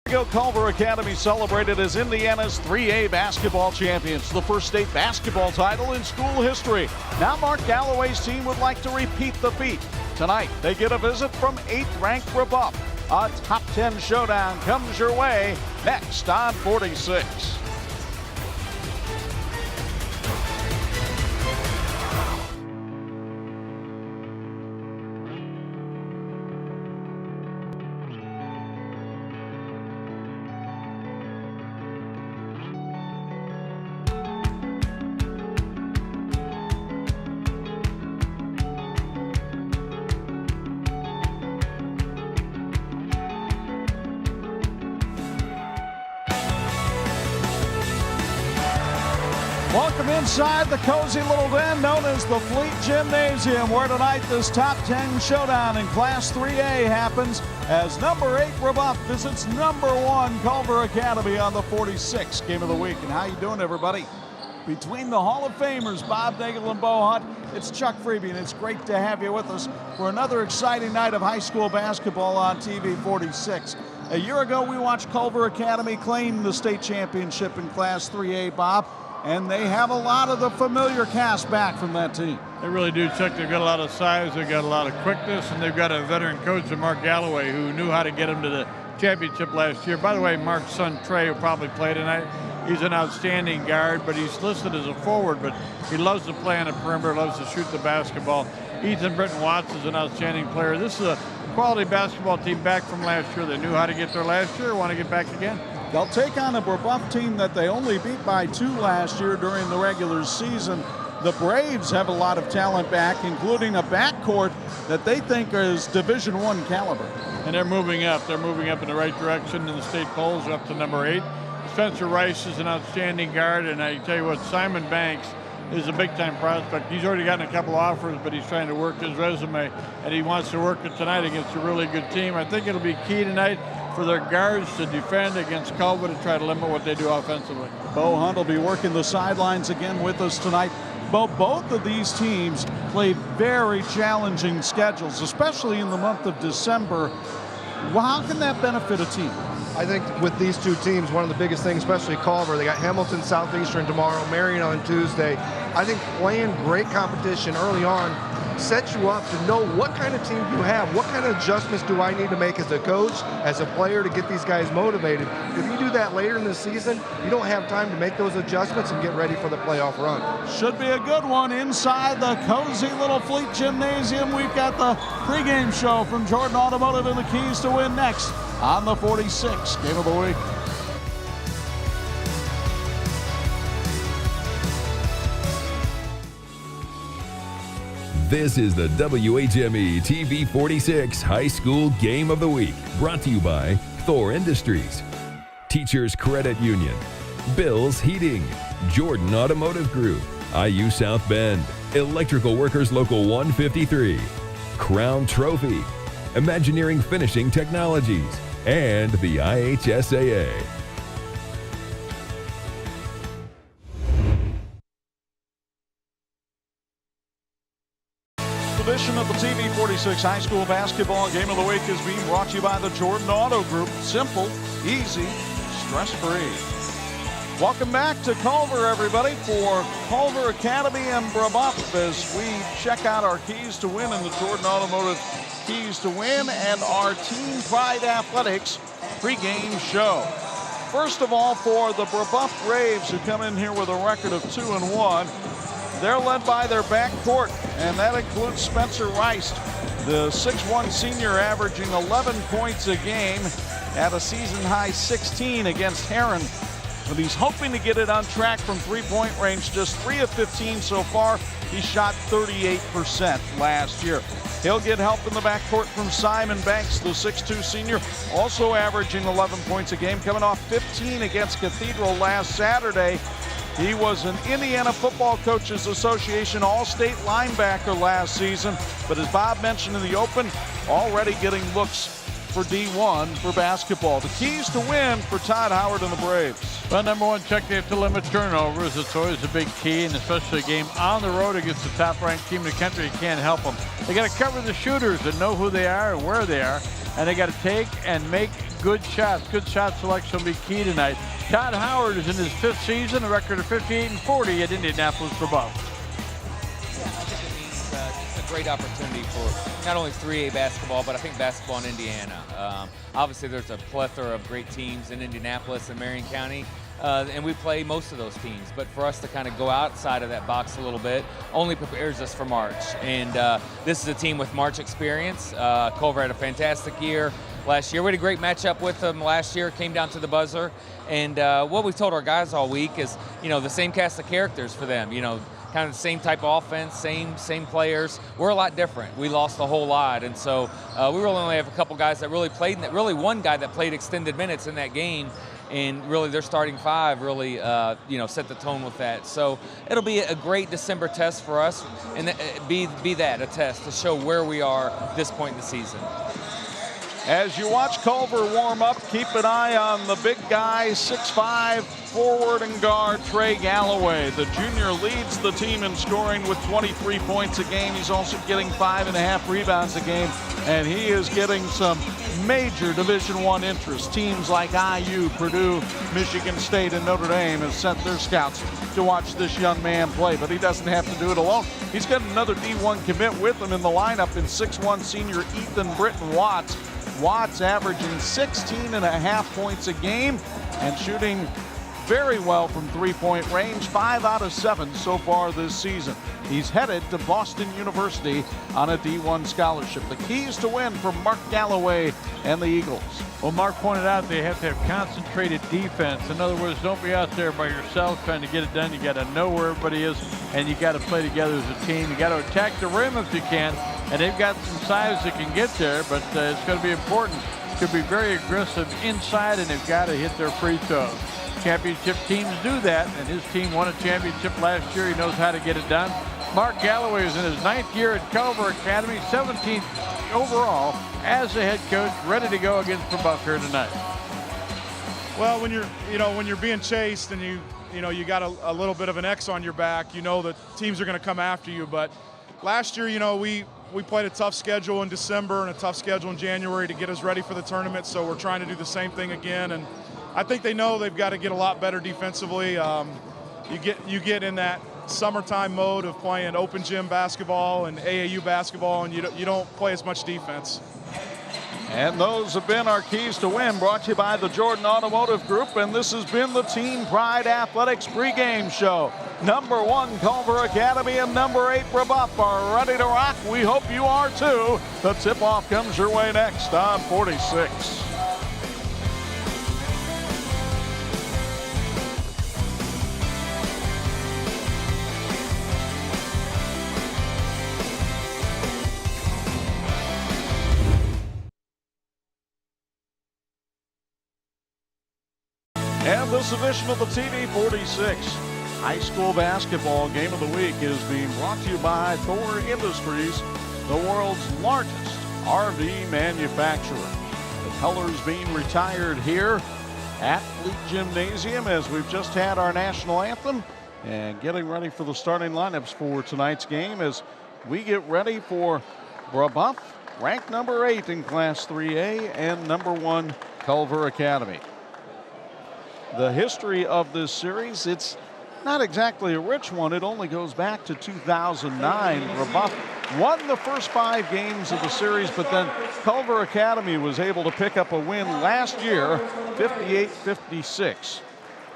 Culver Academy celebrated as Indiana's 3A basketball champions, the first state basketball title in school history. Now Mark Galloway's team would like to repeat the feat. Tonight, they get a visit from 8th-ranked Brebeuf. A top 10 showdown comes your way next on 46. Welcome inside the cozy little den known as the Fleet Gymnasium, where tonight this top 10 showdown in Class 3A happens as number 8 Brebeuf visits number 1 Culver Academy on the 46 game of the week. And how you doing, everybody? Between the Hall of Famers, Bob Nagel and Bo Hunt, it's Chuck Freeby, and it's great to have you with us for another exciting night of high school basketball on TV 46. A year ago, we watched Culver Academy claim the state championship in Class 3A, Bob. And they have a lot of the familiar cast back from that team. They really do, Chuck. They've got a lot of size, they've got a lot of quickness, and they've got a veteran coach in Mark Galloway who knew how to get them to the championship last year. By the way, Mark's son Trey will probably play tonight. He's an outstanding guard, but he's listed as a forward, but he loves to play on the perimeter, loves to shoot the basketball. Ethan Britton Watts is an outstanding player. This is a quality basketball team back from last year. They knew how to get there last year, want to get back again. They'll take on a Brebeuf team that they only beat by 2 last year during the regular season. The Braves have a lot of talent back, including a backcourt that they think is Division I caliber. And they're moving up. They're moving up in the right direction in the state polls, up to number 8. Spencer Rice is an outstanding guard, and I tell you what, Simon Banks is a big-time prospect. He's already gotten a couple offers, but he's trying to work his resume, and he wants to work it tonight against a really good team. I think it'll be key tonight for their guards to defend against Culver to try to limit what they do offensively. Bo Hunt will be working the sidelines again with us tonight. Bo, both of these teams play very challenging schedules, especially in the month of December. Well, how can that benefit a team? I think with these two teams, one of the biggest things, especially Culver, they got Hamilton Southeastern tomorrow, Marion on Tuesday. I think playing great competition early on sets you up to know what kind of team you have. What kind of adjustments do I need to make as a coach, as a player, to get these guys motivated? If you do that later in the season, you don't have time to make those adjustments and get ready for the playoff run. Should be a good one inside the cozy little Fleet Gymnasium. We've got the pregame show from Jordan Automotive and the keys to win next on the 46 game of the week. This is the WHME TV 46 High School Game of the Week, brought to you by Thor Industries, Teachers Credit Union, Bill's Heating, Jordan Automotive Group, IU South Bend, Electrical Workers Local 153, Crown Trophy, Imagineering Finishing Technologies, and the IHSAA. Edition of the TV 46 High School Basketball Game of the Week is being brought to you by the Jordan Auto Group. Simple, easy, stress-free. Welcome back to Culver, everybody, for Culver Academy and Brebeuf as we check out our keys to win in the Jordan Automotive Keys to Win and our Team Pride Athletics pregame show. First of all, for the Brebeuf Braves, who come in here with a record of 2-1, they're led by their backcourt, and that includes Spencer Rice, the 6'1 senior, averaging 11 points a game at a season-high 16 against Heron. But he's hoping to get it on track from three-point range, just 3 of 15 so far. He shot 38% last year. He'll get help in the backcourt from Simon Banks, the 6'2 senior, also averaging 11 points a game, coming off 15 against Cathedral last Saturday. He was an Indiana Football Coaches Association All-State linebacker last season, but as Bob mentioned in the open, already getting looks for D1 for basketball. The keys to win for Todd Howard and the Braves. Well, number one, Chuck, they have to limit turnovers. It's always a big key, and especially a game on the road against the top-ranked team in the country. You can't help them. They got to cover the shooters and know who they are and where they are, and they got to take and make good shots. Good shot selection will be key tonight. Todd Howard is in his 5th season, a record of 58-40 at Indianapolis Brebeuf. Yeah, I think it means just a great opportunity for not only 3A basketball, but I think basketball in Indiana. Obviously, there's a plethora of great teams in Indianapolis and Marion County. And we play most of those teams, but for us to kind of go outside of that box a little bit only prepares us for March. And this is a team with March experience. Culver had a fantastic year last year. We had a great matchup with them last year. Came down to the buzzer. And what we've told our guys all week is, the same cast of characters for them. Kind of the same type of offense, same players. We're a lot different. We lost a whole lot, and so we really only have a couple guys that really played. Really, one guy that played extended minutes in that game. And really, their starting 5 really, set the tone with that. So it'll be a great December test for us, and be that a test to show where we are at this point in the season. As you watch Culver warm up, keep an eye on the big guy, 6'5", forward and guard Trey Galloway. The junior leads the team in scoring with 23 points a game. He's also getting 5.5 rebounds a game, and he is getting some major Division I interest. Teams like IU, Purdue, Michigan State, and Notre Dame have sent their scouts to watch this young man play, but he doesn't have to do it alone. He's got another D1 commit with him in the lineup in 6'1" senior Ethan Britton Watts. Watts averaging 16.5 points a game and shooting very well from three-point range, 5 out of 7 so far this season. He's headed to Boston University on a D1 scholarship. The keys to win from Mark Galloway and the Eagles. Well, Mark pointed out they have to have concentrated defense. In other words, don't be out there by yourself trying to get it done. You got to know where everybody is, and you got to play together as a team. You got to attack the rim if you can, and they've got some size that can get there, but it's going to be important to be very aggressive inside, and they've got to hit their free throws. Championship teams do that, and his team won a championship last year. He knows how to get it done. Mark Galloway is in his 9th year at Culver Academy, 17th overall as a head coach, ready to go against Brebeuf here tonight. Well, when you're being chased and you got a little bit of an X on your back, that teams are going to come after you. But last year, we played a tough schedule in December and a tough schedule in January to get us ready for the tournament. So we're trying to do the same thing again, and I think they know they've got to get a lot better defensively. You get in that summertime mode of playing open gym basketball and AAU basketball, and you don't play as much defense. And those have been our keys to win, brought to you by the Jordan Automotive Group, and this has been the Team Pride Athletics pregame show. Number 1 Culver Academy and number 8 Brebeuf are ready to rock. We hope you are too. The tip-off comes your way next on 46. And this edition of the TV 46 High School Basketball Game of the Week is being brought to you by Thor Industries, the world's largest RV manufacturer. The colors being retired here at Fleet Gymnasium as we've just had our national anthem and getting ready for the starting lineups for tonight's game as we get ready for Brebeuf, ranked number 8 in Class 3A, and number 1 Culver Academy. The history of this series, it's not exactly a rich one. It only goes back to 2009. Brebeuf won the first 5 games of the series, but then Culver Academy was able to pick up a win last year, 58-56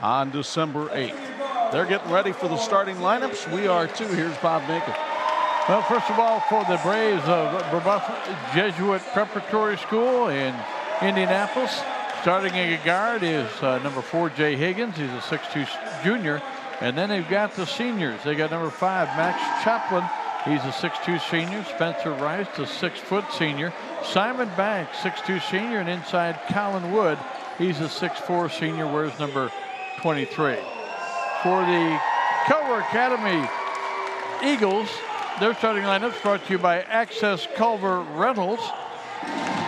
on December 8th. They're getting ready for the starting lineups. We are too. Here's Bob Naked. Well, first of all, for the Braves of Brebeuf Jesuit Preparatory School in Indianapolis, starting a guard is number 4, Jay Higgins. He's a 6'2 junior. And then they've got the seniors. They got number 5, Max Chaplin. He's a 6'2 senior. Spencer Rice, a 6-foot senior. Simon Banks, 6'2 senior. And inside, Colin Wood. He's a 6'4 senior, wears number 23. For the Culver Academy Eagles, their starting lineups brought to you by Access Culver Rentals.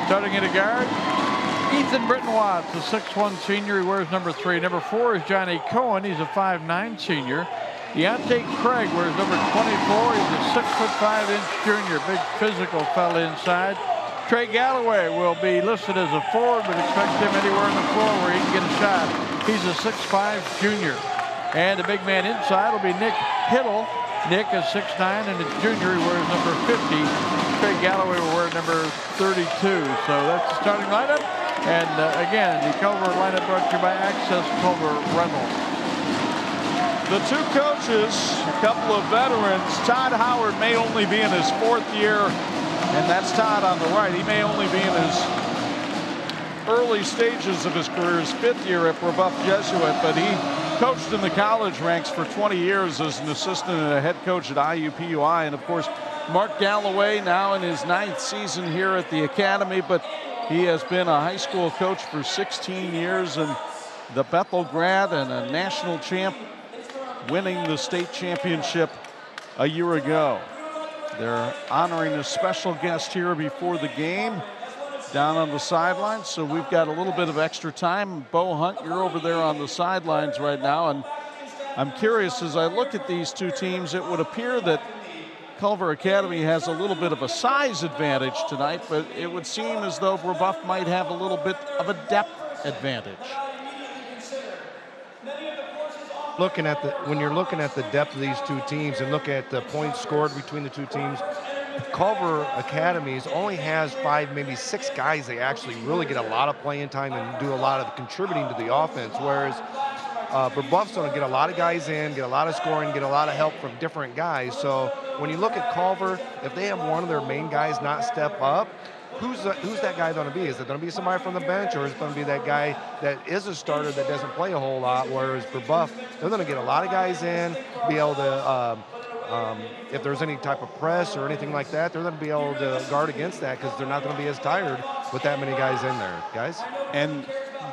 Starting at a guard, Ethan Britton Watts, a 6'1 senior. He wears number 3. Number 4 is Johnny Cohen. He's a 5'9 senior. Deontay Craig wears number 24. He's a 6'5" junior. Big physical fella inside. Trey Galloway will be listed as a forward, but expect him anywhere on the floor where he can get a shot. He's a 6'5" junior. And the big man inside will be Nick Hiddle. Nick is 6'9", and the junior, he wears number 50. Trey Galloway will wear number 32. So that's the starting lineup. And again, the Culver lineup brought to you by Access Culver Rentals. The two coaches, a couple of veterans. Todd Howard may only be in his 4th year, and that's Todd on the right. He may only be in his early stages of his career, his 5th year at Brebeuf Jesuit, but he coached in the college ranks for 20 years as an assistant and a head coach at IUPUI. And of course, Mark Galloway now in his 9th season here at the academy, but he has been a high school coach for 16 years and the Bethel grad and a national champ, winning the state championship a year ago. They're honoring a special guest here before the game down on the sidelines, so we've got a little bit of extra time. Bo Hunt, you're over there on the sidelines right now, and I'm curious, as I look at these two teams, it would appear that Culver Academy has a little bit of a size advantage tonight, but it would seem as though Brebeuf might have a little bit of a depth advantage. When you're looking at the depth of these two teams and look at the points scored between the two teams, Culver Academies only has 5, maybe 6 guys they actually really get a lot of playing time and do a lot of contributing to the offense, whereas Brebeuf's going to get a lot of guys in, get a lot of scoring, get a lot of help from different guys. So when you look at Culver, if they have one of their main guys not step up, who's that guy going to be? Is it going to be somebody from the bench, or is it going to be that guy that is a starter that doesn't play a whole lot? Whereas Brebeuf, they're going to get a lot of guys in, be able to, if there's any type of press or anything like that, they're going to be able to guard against that because they're not going to be as tired with that many guys in there, guys. And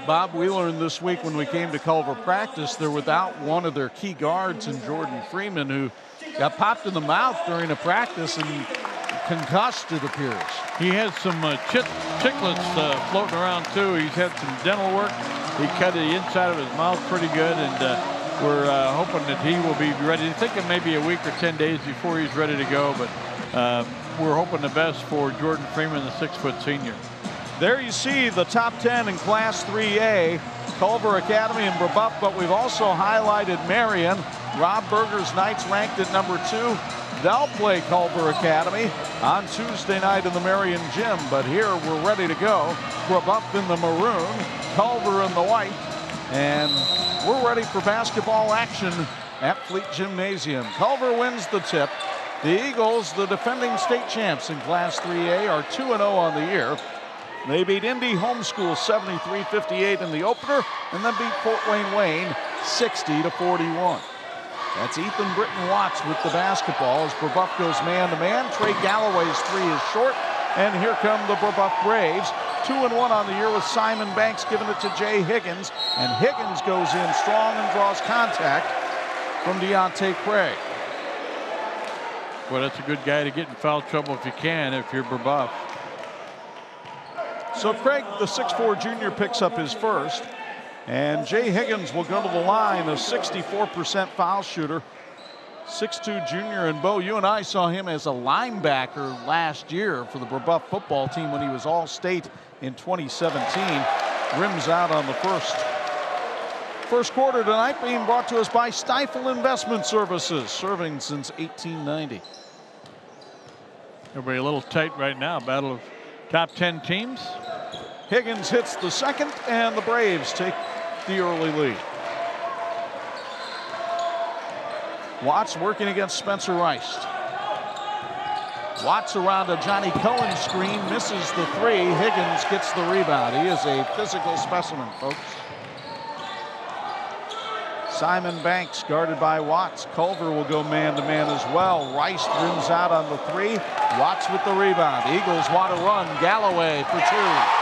Bob, we learned this week when we came to Culver practice, they're without one of their key guards in Jordan Freeman, who got popped in the mouth during a practice and concussed, it appears. He has some chiclets floating around too. He's had some dental work. He cut the inside of his mouth pretty good, and we're hoping that he will be ready. Thinking maybe a week or 10 days before he's ready to go, but we're hoping the best for Jordan Freeman, the 6-foot senior. There you see the top 10 in Class 3A, Culver Academy and Brebeuf, but we've also highlighted Marion. Rob Berger's Knights ranked at number 2. They'll play Culver Academy on Tuesday night in the Marion Gym, but here we're ready to go. Brebeuf in the maroon, Culver in the white, and we're ready for basketball action at Fleet Gymnasium. Culver wins the tip. The Eagles, the defending state champs in Class 3A, are 2-0 on the year. They beat Indy Homeschool 73-58 in the opener, and then beat Fort Wayne 60-41. That's Ethan Britton Watts with the basketball as Brebeuf goes man-to-man. Trey Galloway's 3 is short, and here come the Brebeuf Braves. 2-1 on the year with Simon Banks giving it to Jay Higgins, and Higgins goes in strong and draws contact from Deontay Craig. Well, that's a good guy to get in foul trouble if you can, if you're Brebeuf. So Craig, the 6'4 junior, picks up his first. And Jay Higgins will go to the line, a 64% foul shooter. 6'2 junior, and Bo, you and I saw him as a linebacker last year for the Brebeuf football team when he was All-State in 2017. Rims out on the first quarter tonight, being brought to us by Stifel Investment Services, serving since 1890. Everybody a little tight right now. Battle of top 10 teams. Higgins hits the second, and the Braves take the early lead. Watts working against Spencer Rice. Watts around a Johnny Cohen screen, misses the 3. Higgins gets the rebound. He is a physical specimen, folks. Simon Banks guarded by Watts. Culver will go man-to-man as well. Rice rims out on the 3. Watts with the rebound. Eagles want to run. Galloway for 2.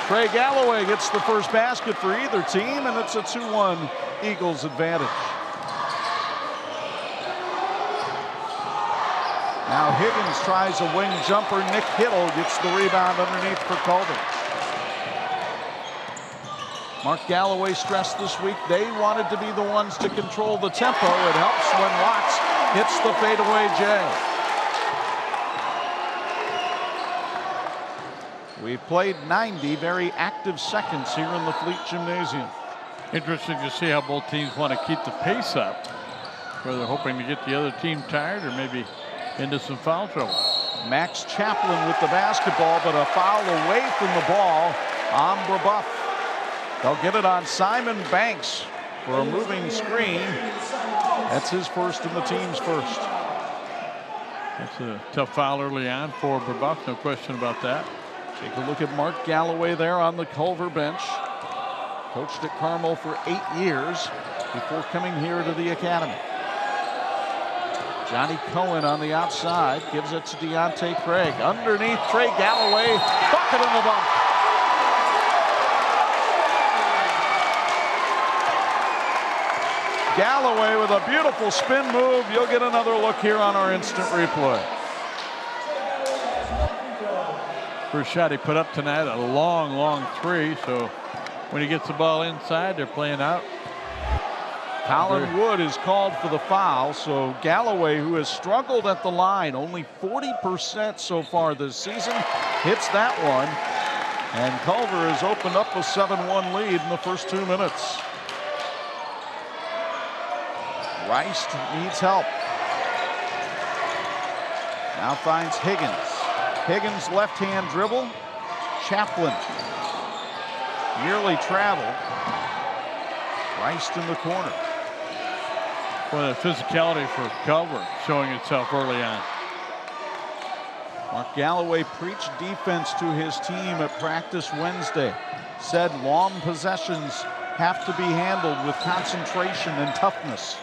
Trey Galloway gets the first basket for either team, and it's a 2-1 Eagles advantage. Now Higgins tries a wing jumper. Nick Hiddle gets the rebound underneath for Culver. Mark Galloway stressed this week they wanted to be the ones to control the tempo. It helps when Watts hits the fadeaway J. We've played 90 very active seconds here in the Fleet Gymnasium. Interesting to see how both teams want to keep the pace up, whether they're hoping to get the other team tired or maybe into some foul trouble. Max Chaplin with the basketball, but a foul away from the ball on Brebeuf. They'll get it on Simon Banks for a moving screen. That's his first and the team's first. That's a tough foul early on for Brebeuf, no question about that. Take a look at Mark Galloway there on the Culver bench. Coached at Carmel for 8 years before coming here to the academy. Johnny Cohen on the outside gives it to Deontay Craig. Underneath Trey Galloway, bucket in the bump. Galloway with a beautiful spin move. You'll get another look here on our instant replay. First shot he put up tonight, a long, long three. So when he gets the ball inside, they're playing out. Colin Wood is called for the foul, so Galloway, who has struggled at the line, only 40% so far this season, hits that one. And Culver has opened up a 7-1 lead in the first 2 minutes. Rice needs help. Now finds Higgins. Higgins left-hand dribble. Chaplin nearly traveled. Rice in the corner. Well, the physicality for Culver showing itself early on. Mark Galloway preached defense to his team at practice Wednesday. Said long possessions have to be handled with concentration and toughness.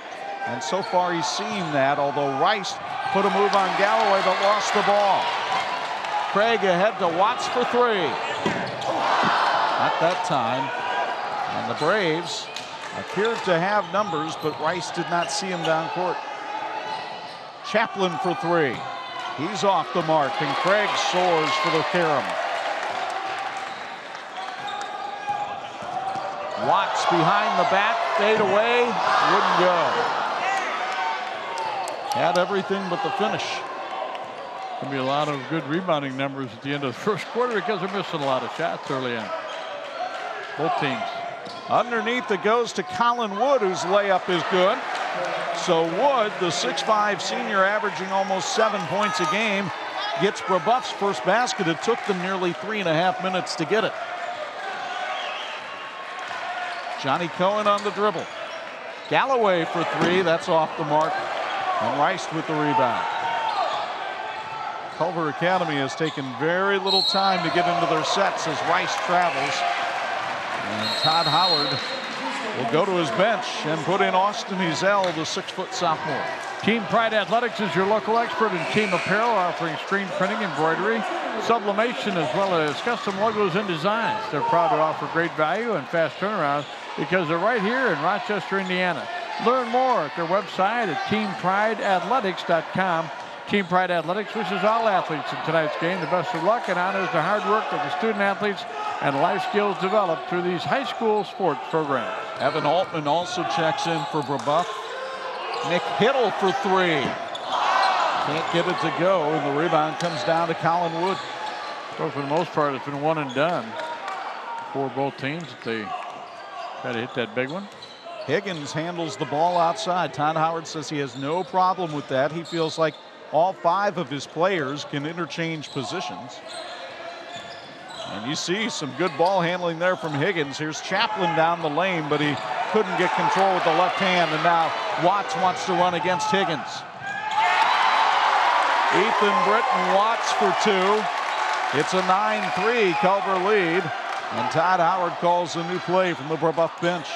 And so far he's seen that, although Rice put a move on Galloway but lost the ball. Craig ahead to Watts for three. Not that time. And the Braves appeared to have numbers, but Rice did not see him down court. Chaplin for three. He's off the mark, and Craig soars for the carom. Watts behind the back, fade away, wouldn't go. Had everything but the finish. Gonna be a lot of good rebounding numbers at the end of the first quarter because they're missing a lot of shots early on. Both teams. Underneath it goes to Colin Wood, whose layup is good. So Wood, the 6'5" senior, averaging almost 7 points a game, gets Brebeuf's first basket. It took them nearly 3.5 minutes to get it. Johnny Cohen on the dribble. Galloway for three, that's off the mark. And Rice with the rebound. Culver Academy has taken very little time to get into their sets as Rice travels. And Todd Howard will go to his bench and put in Austin Ezell, the 6-foot sophomore. Team Pride Athletics is your local expert in team apparel, offering screen printing, embroidery, sublimation, as well as custom logos and designs. They're proud to offer great value and fast turnaround because they're right here in Rochester, Indiana. Learn more at their website at teamprideathletics.com. Team Pride Athletics wishes all athletes in tonight's game the best of luck and honors the hard work of the student athletes and life skills developed through these high school sports programs. Evan Altman also checks in for Brebeuf. Nick Hittle for three. Can't get it to go, and the rebound comes down to Colin Wood. Well, for the most part, it's been one and done for both teams. They try to hit that big one. Higgins handles the ball outside. Todd Howard says he has no problem with that. He feels like all 5 of his players can interchange positions. And you see some good ball handling there from Higgins. Here's Chaplin down the lane, but he couldn't get control with the left hand. And now Watts wants to run against Higgins. Ethan Britton Watts for two. It's a 9-3 Culver lead. And Todd Howard calls a new play from the Brebeuf bench.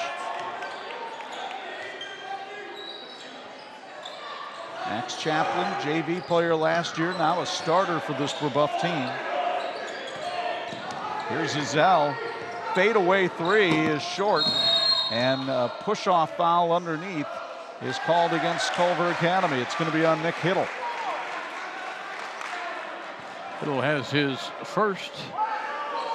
Max Chaplin, JV player last year, now a starter for this Brebeuf team. Here's Ezell. Fadeaway three is short, and a push-off foul underneath is called against Culver Academy. It's going to be on Nick Hittle. Hittle has his first.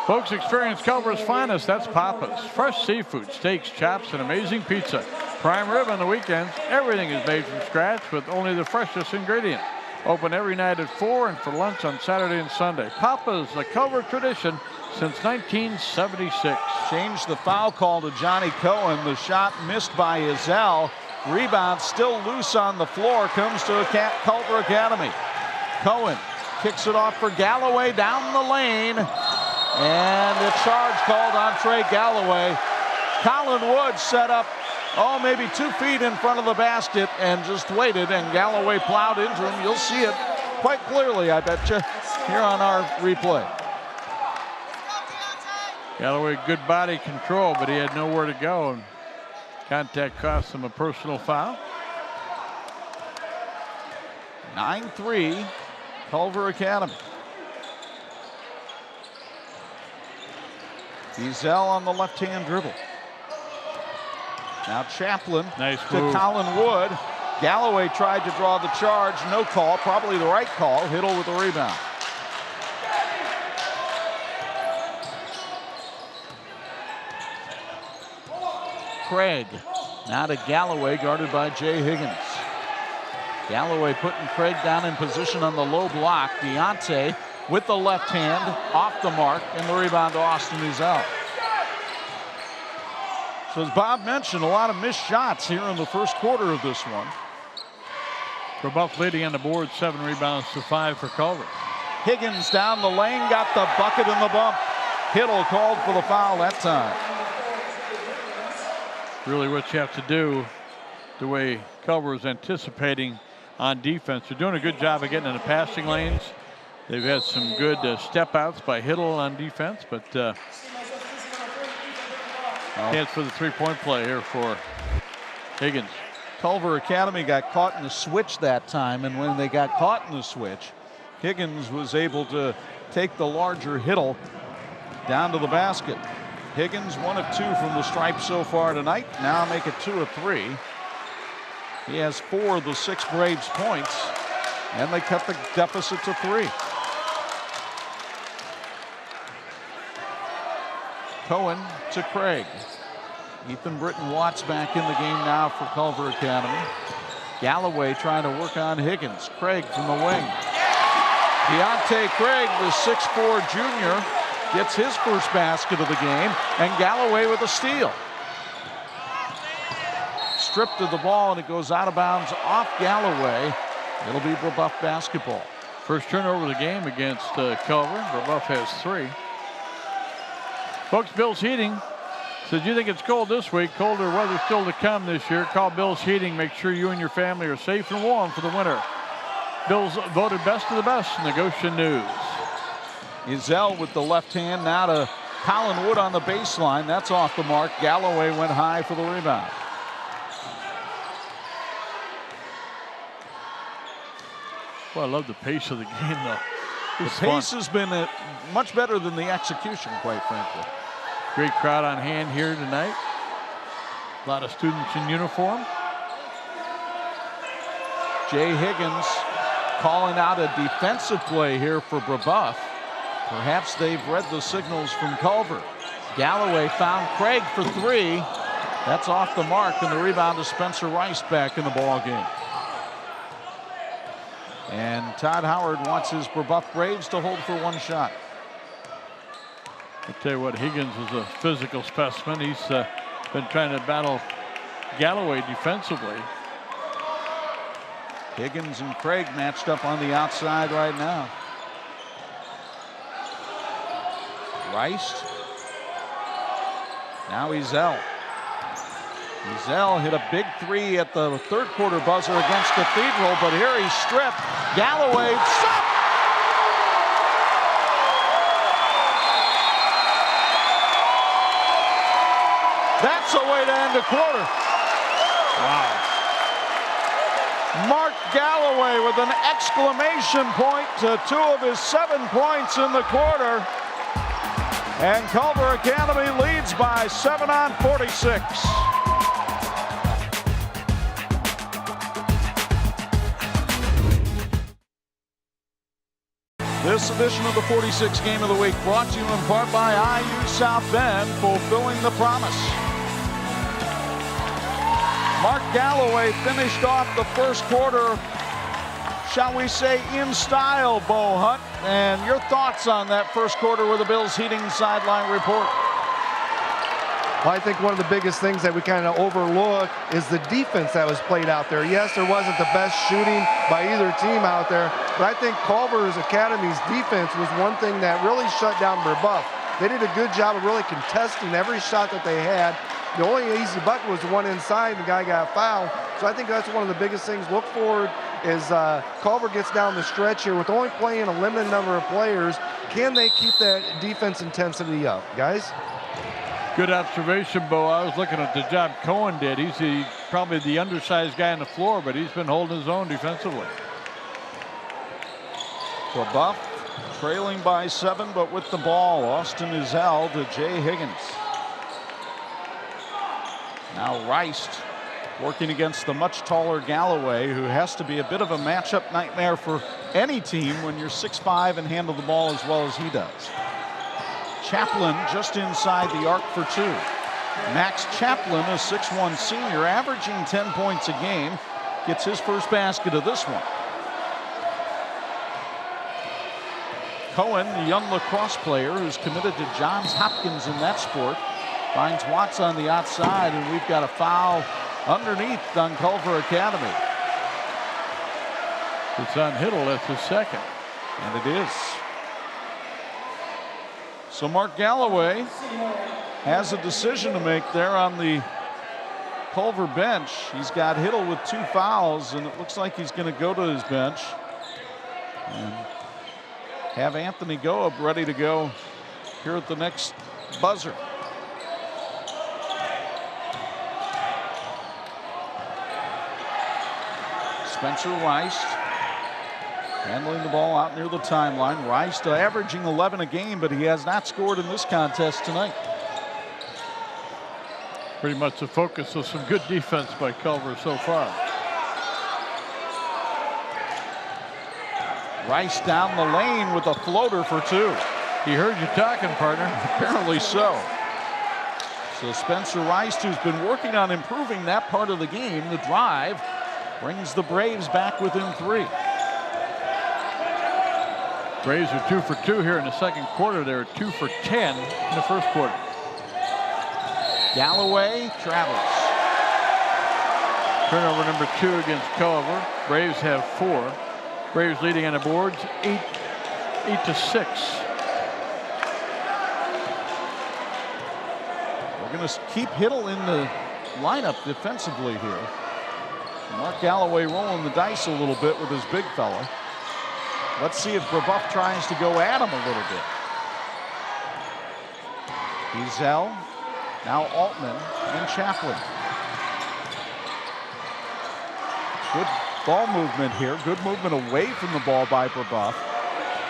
Folks, experience Culver's finest. That's Papa's. Fresh seafood, steaks, chops, and amazing pizza. Prime rib on the weekends. Everything is made from scratch with only the freshest ingredients. Open every night at 4 and for lunch on Saturday and Sunday. Papa's, a Culver tradition since 1976. Change the foul call to Johnny Cohen. The shot missed by Izell. Rebound still loose on the floor. Comes to Culver Academy. Cohen kicks it off for Galloway down the lane. And a charge called on Trey Galloway. Colin Wood set up, maybe 2 feet in front of the basket and just waited, and Galloway plowed into him. You'll see it quite clearly, I bet you, here on our replay. Galloway, good body control, but he had nowhere to go, and contact cost him a personal foul. 9-3, Culver Academy. Ezell on the left-hand dribble. Now Chaplin nice to move. Colin Wood. Galloway tried to draw the charge. No call. Probably the right call. Hiddle with the rebound. Craig. Now to Galloway, guarded by Jay Higgins. Galloway putting Craig down in position on the low block. Deontay with the left hand off the mark, and the rebound to Austin Ezell. So as Bob mentioned, a lot of missed shots here in the first quarter of this one. Brebeuf leading on the board, 7 rebounds to 5 for Culver. Higgins down the lane, got the bucket and the bump. Hiddle called for the foul that time. Really what you have to do, the way Culver is anticipating on defense. They're doing a good job of getting in the passing lanes. They've had some good step outs by Hiddle on defense, but chance for the 3-point play here for Higgins. Culver Academy got caught in the switch that time, and when they got caught in the switch, Higgins was able to take the larger Hiddle down to the basket. Higgins 1 of 2 from the stripe so far tonight. Now make it 2 of 3. He has 4 of the 6 Braves points, and they cut the deficit to 3. Cohen to Craig. Ethan Britton Watts back in the game now for Culver Academy. Galloway trying to work on Higgins. Craig from the wing. Deontay Craig, the 6'4" junior, gets his first basket of the game, and Galloway with a steal. Stripped of the ball, and it goes out of bounds off Galloway. It'll be Brebeuf basketball. First turnover of the game against Culver. Brebeuf has 3. Folks, Bill's Heating says, you think it's cold this week? Colder weather still to come this year. Call Bill's Heating. Make sure you and your family are safe and warm for the winter. Bill's voted best of the best in the Goshen News. Ezell with the left hand now to Colin Wood on the baseline. That's off the mark. Galloway went high for the rebound. Well, I love the pace of the game, though. The pace has been much better than the execution, quite frankly. Great crowd on hand here tonight. A lot of students in uniform. Jay Higgins calling out a defensive play here for Brebeuf. Perhaps they've read the signals from Culver. Galloway found Craig for 3. That's off the mark, and the rebound to Spencer Rice back in the ball game. And Todd Howard wants his Brebeuf Braves to hold for 1 shot. I'll tell you what, Higgins is a physical specimen. He's been trying to battle Galloway defensively. Higgins and Craig matched up on the outside right now. Rice. Now Ezell. Ezell hit a big 3 at the 3rd quarter buzzer against Cathedral, but here he's stripped. Galloway, stop! That's a way to end a quarter. Wow. Mark Galloway with an exclamation point to 2 of his 7 points in the quarter. And Culver Academy leads by 7 on 46. This edition of the 46 Game of the Week brought to you in part by IU South Bend, fulfilling the promise. Mark Galloway finished off the first quarter shall we say, in style, Bo Hunt. And your thoughts on that first quarter with the Bills Heating sideline report? Well, I think one of the biggest things that we kind of overlook is the defense that was played out there. Yes, there wasn't the best shooting by either team out there, but I think Culver's Academy's defense was one thing that really shut down Brebeuf. They did a good job of really contesting every shot that they had. The only easy bucket was the one inside, and the guy got fouled. So I think that's one of the biggest things. Look forward as Culver gets down the stretch here with only playing a limited number of players. Can they keep that defense intensity up, guys? Good observation, Bo. I was looking at the job Cohen did. He's probably the undersized guy on the floor, but he's been holding his own defensively. Brebeuf trailing by 7, but with the ball. Austin Izell to Jay Higgins. Now Rice working against the much taller Galloway, who has to be a bit of a matchup nightmare for any team when you're 6'5" and handle the ball as well as he does. Chaplin just inside the arc for 2. Max Chaplin, a 6'1" senior, averaging 10 points a game, gets his first basket of this one. Cohen, the young lacrosse player who's committed to Johns Hopkins in that sport, finds Watts on the outside, and we've got a foul underneath on Culver Academy. It's on Hiddle. That's his second. And it is. So Mark Galloway has a decision to make there on the Culver bench. He's got Hiddle with 2 fouls, and it looks like he's going to go to his bench and have Anthony Goeb ready to go here at the next buzzer. Spencer Rice handling the ball out near the timeline. Rice averaging 11 a game, but he has not scored in this contest tonight. Pretty much the focus of some good defense by Culver so far. Rice down the lane with a floater for 2. He heard you talking, partner. Apparently so. So Spencer Rice, who's been working on improving that part of the game, the drive, brings the Braves back within 3. Braves are 2 for 2 here in the second quarter. They were 2 for 10 in the first quarter. Galloway travels. Turnover number 2 against Culver. Braves have 4. Braves leading on the boards 8-6. We're going to keep Hiddle in the lineup defensively here. Mark Galloway rolling the dice a little bit with his big fella. Let's see if Brebeuf tries to go at him a little bit. Izell, now Altman and Chaplin. Good ball movement here. Good movement away from the ball by Brebeuf.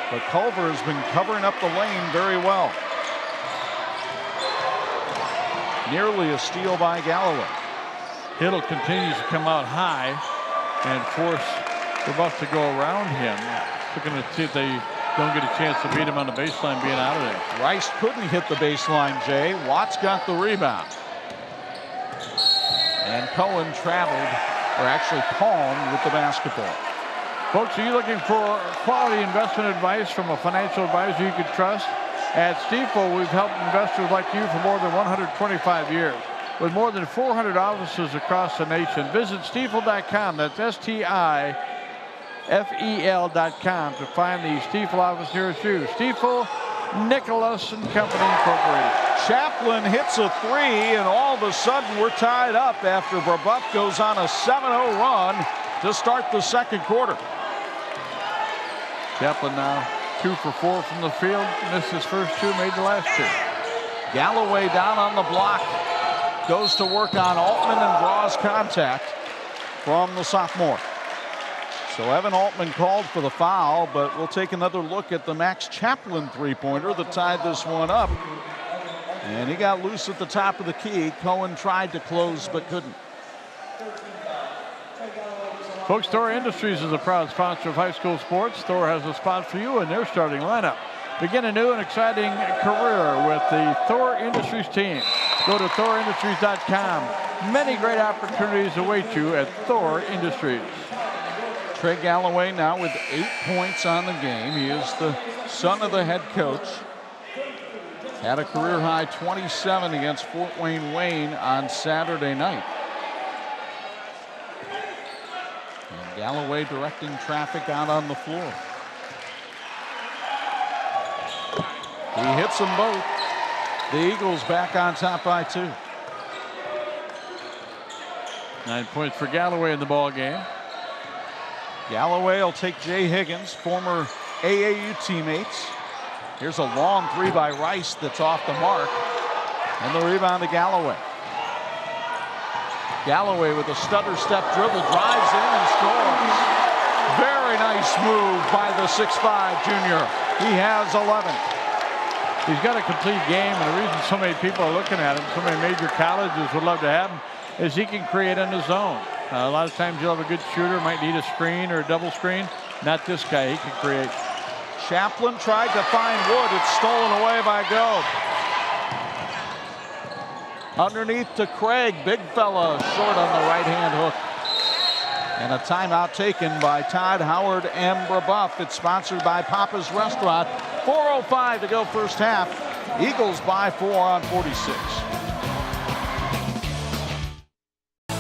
But Culver has been covering up the lane very well. Nearly a steal by Galloway. Hiddle continues to come out high and force Brebeuf to go around him. Looking to see if they don't get a chance to beat him on the baseline being out of there. Rice couldn't hit the baseline, Jay. Watts got the rebound. And Cohen traveled, or actually palmed with the basketball. Folks, are you looking for quality investment advice from a financial advisor you can trust? At Stifel, we've helped investors like you for more than 125 years. With more than 400 offices across the nation, visit Stifel.com. That's STIFEL.com to find the Stifel office nearest you. Stifel, Nicholas and Company Incorporated. Chaplin hits a 3, and all of a sudden we're tied up after Brebeuf goes on a 7-0 run to start the second quarter. Chaplin now 2 for 4 from the field. Missed his first 2, made the last 2. Galloway down on the block. Goes to work on Altman and draws contact from the sophomore. So Evan Altman called for the foul, but we'll take another look at the Max Chaplin three-pointer that tied this one up. And he got loose at the top of the key. Cohen tried to close but couldn't. Folks, Thor Industries is a proud sponsor of high school sports. Thor has a spot for you in their starting lineup. Begin a new and exciting career with the Thor Industries team. Go to ThorIndustries.com. Many great opportunities await you at Thor Industries. Trey Galloway now with 8 points on the game. He is the son of the head coach. Had a career high 27 against Fort Wayne on Saturday night. And Galloway directing traffic out on the floor. He hits them both. The Eagles back on top by 2. 9 points for Galloway in the ball game. Galloway will take Jay Higgins, former AAU teammates. Here's a long 3 by Rice that's off the mark. And the rebound to Galloway. Galloway with a stutter step dribble, drives in and scores. Very nice move by the 6'5" junior. He has 11. He's got a complete game, and the reason so many people are looking at him, so many major colleges would love to have him, is he can create on his own. A lot of times you'll have a good shooter, might need a screen or a double screen. Not this guy, he can create. Chaplin tried to find Wood. It's stolen away by Gove. Underneath to Craig. Big fella short on the right-hand hook. And a timeout taken by Todd Howard and Brebeuf. It's sponsored by Papa's Restaurant. 4:05 to go first half. Eagles by 4 on 46.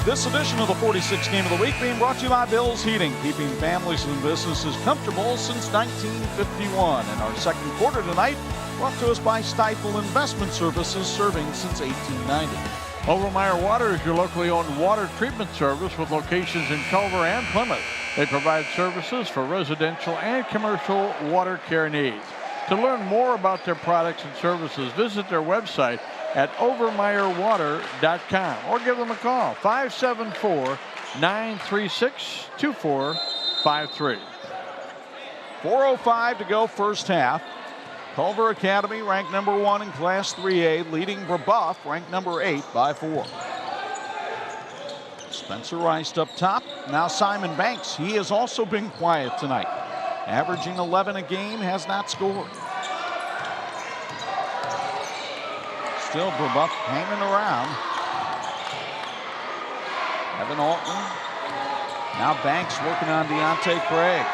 This edition of the 46 Game of the Week being brought to you by Bill's Heating, keeping families and businesses comfortable since 1951. And our second quarter tonight brought to us by Stifel Investment Services, serving since 1890. Overmeyer Water is your locally owned water treatment service with locations in Culver and Plymouth. They provide services for residential and commercial water care needs. To learn more about their products and services, visit their website at overmeyerwater.com or give them a call, 574-936-2453. 4:05 to go first half. Culver Academy ranked number 1 in Class 3A, leading Brebeuf ranked number 8 by 4. Spencer Rice up top. Now Simon Banks. He has also been quiet tonight. Averaging 11 a game, has not scored. Still Brebeuf hanging around. Evan Altman. Now Banks working on Deontay Craig.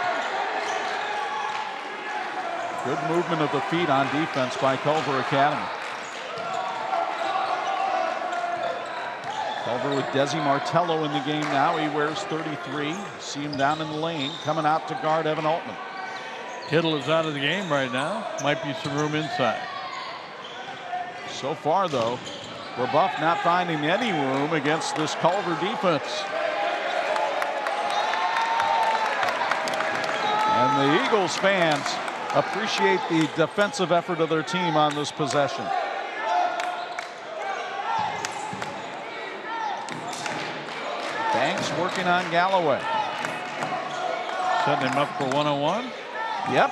Good movement of the feet on defense by Culver Academy. Culver with Desi Martello in the game now. He wears 33. See him down in the lane, coming out to guard Evan Altman. Kittle is out of the game right now. Might be some room inside. So far, though, Brebeuf not finding any room against this Culver defense. And the Eagles fans appreciate the defensive effort of their team on this possession. Banks working on Galloway. Setting him up for one-on-one. Yep.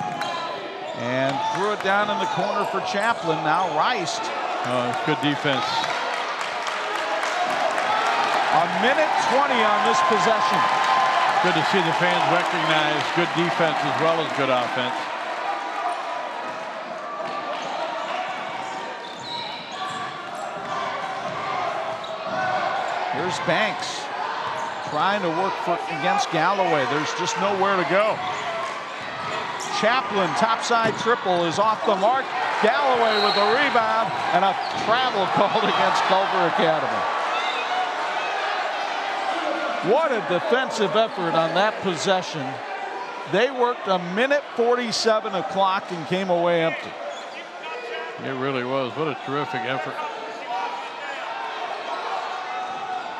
And threw it down in the corner for Chaplin. Now Rice. Oh, it's good defense. A minute 20 on this possession. Good to see the fans recognize good defense as well as good offense. Here's Banks trying to work against Galloway. There's just nowhere to go. Chaplin, topside triple is off the mark. Galloway with a rebound and a travel called against Culver Academy. What a defensive effort on that possession. They worked a minute 47 of clock and came away empty. It really was. What a terrific effort.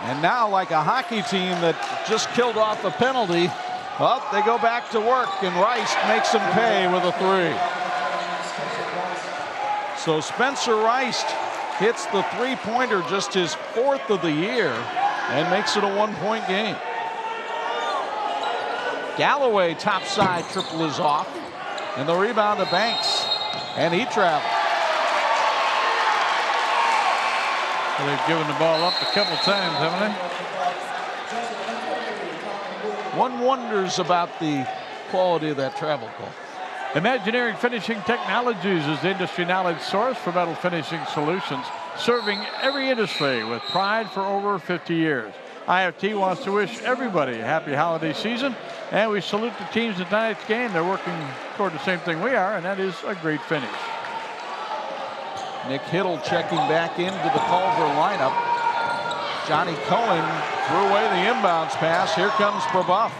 And now, like a hockey team that just killed off a penalty, well, they go back to work, and Rice makes them pay with a 3. So Spencer Rice hits the 3-pointer, just his 4th of the year, and makes it a 1-point game. Galloway topside triple is off, and the rebound to Banks, and he travels. Well, they've given the ball up a couple times, haven't they? One wonders about the quality of that travel call. Imagineering Finishing Technologies is the industry knowledge source for metal finishing solutions, serving every industry with pride for over 50 years. IFT wants to wish everybody a happy holiday season, and we salute the teams at tonight's game. They're working toward the same thing we are, and that is a great finish. Nick Hiddle checking back into the Culver lineup. Johnny Cohen threw away the inbounds pass. Here comes Brebeuf.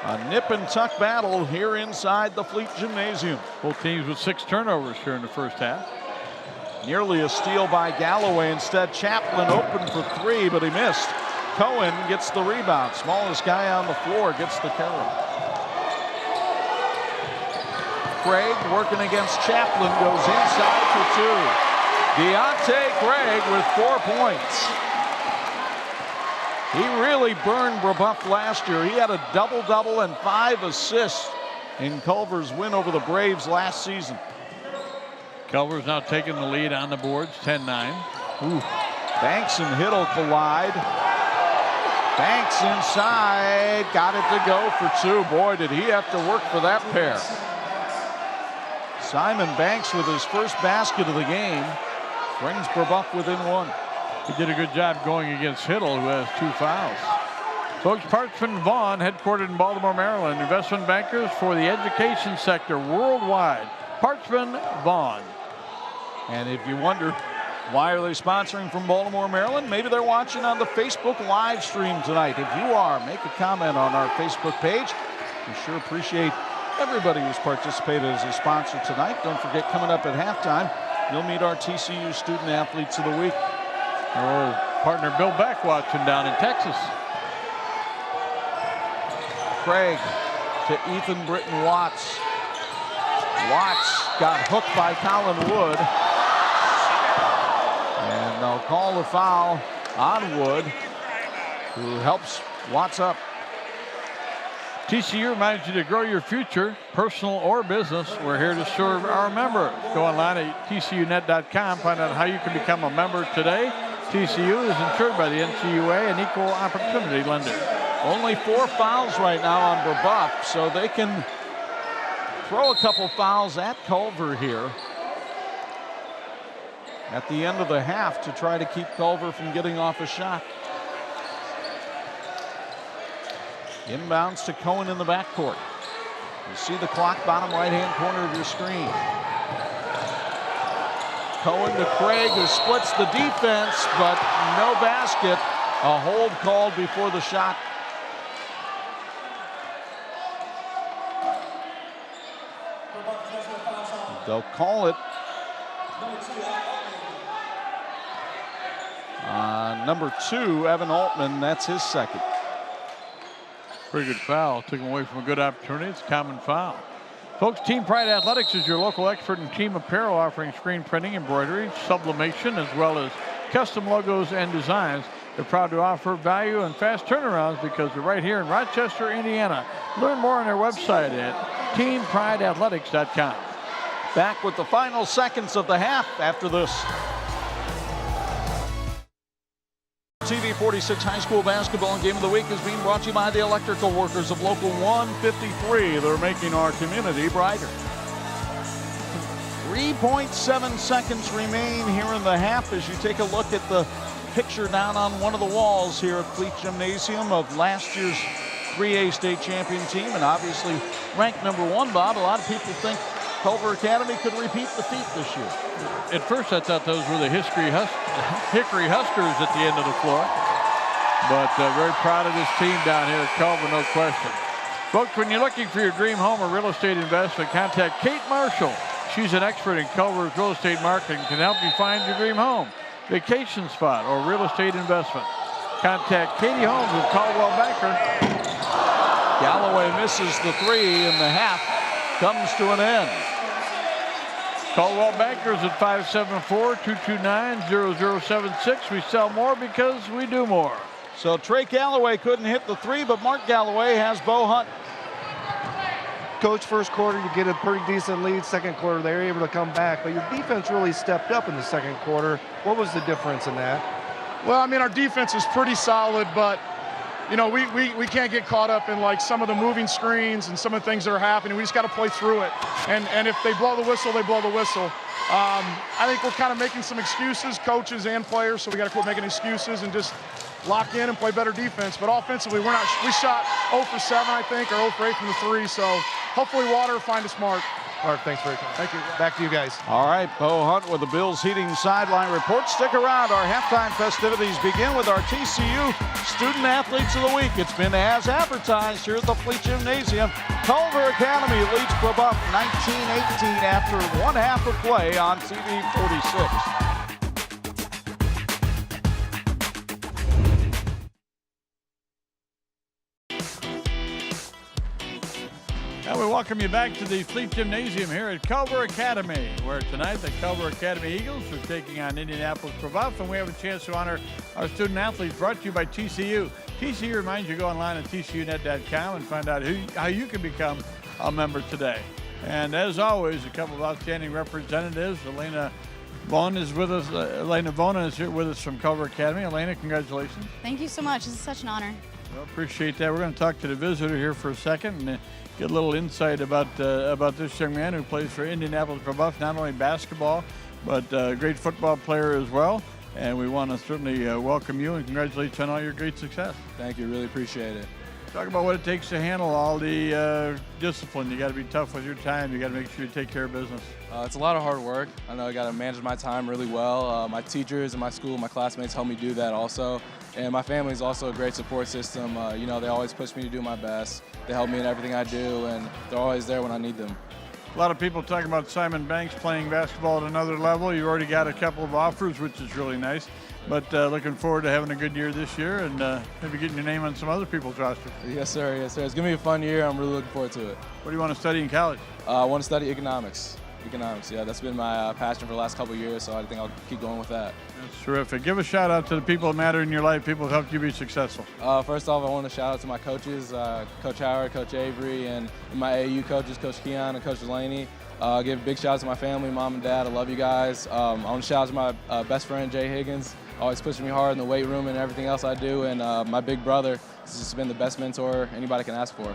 A nip and tuck battle here inside the Fleet Gymnasium. Both teams with 6 turnovers here in the first half. Nearly a steal by Galloway. Instead, Chaplin opened for 3, but he missed. Cohen gets the rebound. Smallest guy on the floor gets the carry. Craig working against Chaplin goes inside for 2. Deontay Craig with 4 points. He really burned Brebeuf last year. He had a double-double and 5 assists in Culver's win over the Braves last season. Culver's now taking the lead on the boards, 10-9. Banks and Hiddle collide. Banks inside, got it to go for 2. Boy, did he have to work for that pair. Simon Banks with his first basket of the game brings Brebeuf within 1. He did a good job going against Hiddle, who has 2 fouls. Folks, Parchman Vaughn, headquartered in Baltimore, Maryland. Investment bankers for the education sector worldwide. Parchman Vaughn. And if you wonder, why are they sponsoring from Baltimore, Maryland? Maybe they're watching on the Facebook live stream tonight. If you are, make a comment on our Facebook page. We sure appreciate everybody who's participated as a sponsor tonight. Don't forget, coming up at halftime, you'll meet our TCU Student Athletes of the Week. Our old partner Bill Beck watching down in Texas. Craig to Ethan Britton Watts. Watts got hooked by Colin Wood. And they'll call the foul on Wood, who helps Watts up. TCU reminds you to grow your future, personal or business. We're here to serve our members. Go online at tcunet.com. Find out how you can become a member today. TCU is insured by the NCUA, an equal opportunity lender. Only 4 fouls right now on Brebeuf, so they can throw a couple fouls at Culver here at the end of the half to try to keep Culver from getting off a shot. Inbounds to Cohen in the backcourt. You see the clock, bottom right-hand corner of your screen. Cohen to Craig, who splits the defense, but no basket. A hold called before the shot. They'll call it number 2, Evan Altman. That's his second. Pretty good foul. Took him away from a good opportunity. It's a common foul. Folks, Team Pride Athletics is your local expert in team apparel, offering screen printing, embroidery, sublimation, as well as custom logos and designs. They're proud to offer value and fast turnarounds because they're right here in Rochester, Indiana. Learn more on their website at teamprideathletics.com. Back with the final seconds of the half after this. TV 46 High School Basketball Game of the Week is being brought to you by the electrical workers of Local 153. They're making our community brighter. 3.7 seconds remain here in the half as you take a look at the picture down on one of the walls here at Fleet Gymnasium of last year's 3A state champion team, and obviously ranked number 1, Bob. A lot of people think Culver Academy could repeat the feat this year. At first, I thought those were the Hickory Huskers at the end of the floor. But very proud of this team down here at Culver, no question. Folks, when you're looking for your dream home or real estate investment, contact Kate Marshall. She's an expert in Culver's real estate marketing and can help you find your dream home, vacation spot, or real estate investment. Contact Katie Holmes with Caldwell Banker. Galloway misses the 3 in the half. Comes to an end. Caldwell Bankers at 574-229-0076. We sell more because we do more. So Trey Galloway couldn't hit the 3, but Mark Galloway has Bo Hunt. Coach, first quarter, you get a pretty decent lead. Second quarter, they were able to come back, but your defense really stepped up in the second quarter. What was the difference in that? Well, I mean, our defense is pretty solid, but you know, we can't get caught up in like some of the moving screens and some of the things that are happening. We just got to play through it. And if they blow the whistle, they blow the whistle. I think we're kind of making some excuses, coaches and players, so we got to quit making excuses and just lock in and play better defense. But offensively, we shot 0 for 7, I think, or 0 for 8 from the 3, so hopefully Water will find us mark. Mark, thanks for your time. Thank you. Back to you guys. All right, Bo Hunt with the Bills Heating Sideline Report. Stick around. Our halftime festivities begin with our TCU Student Athletes of the Week. It's been as advertised here at the Fleet Gymnasium. Culver Academy leads Brebeuf 19-18 after 1 half of play on TV 46. And we welcome you back to the Fleet Gymnasium here at Culver Academy, where tonight the Culver Academy Eagles are taking on Indianapolis Brebeuf, and we have a chance to honor our student athletes, brought to you by TCU. TCU reminds you to go online at tcunet.com and find out how you can become a member today. And as always, a couple of outstanding representatives. Elena Vaughn is with us. Elena Vaughn is here with us from Culver Academy. Elena, congratulations. Thank you so much. This is such an honor. Well, appreciate that. We're going to talk to the visitor here for a second and get a little insight about this young man who plays for Indianapolis Brebeuf, not only basketball, but a great football player as well. And we want to certainly welcome you and congratulate you on all your great success. Thank you. Really appreciate it. Talk about what it takes to handle all the discipline. You got to be tough with your time. You got to make sure you take care of business. It's a lot of hard work. I know I got to manage my time really well. My teachers in my school, my classmates help me do that also. And my family is also a great support system. You know, they always push me to do my best. They help me in everything I do, and they're always there when I need them. A lot of people talking about Simon Banks playing basketball at another level. You already got a couple of offers, which is really nice. But looking forward to having a good year this year and maybe getting your name on some other people's roster. Yes, sir. Yes, sir. It's going to be a fun year. I'm really looking forward to it. What do you want to study in college? I want to study economics. Economics, yeah. That's been my passion for the last couple of years, so I think I'll keep going with that. That's terrific. Give a shout out to the people that matter in your life, people who helped you be successful. First off, I want to shout out to my coaches, Coach Howard, Coach Avery, and my AAU coaches, Coach Keon and Coach Delaney. Give a big shout out to my family, mom and dad. I love you guys. I want to shout out to my best friend, Jay Higgins, always pushing me hard in the weight room and everything else I do. And my big brother has just been the best mentor anybody can ask for.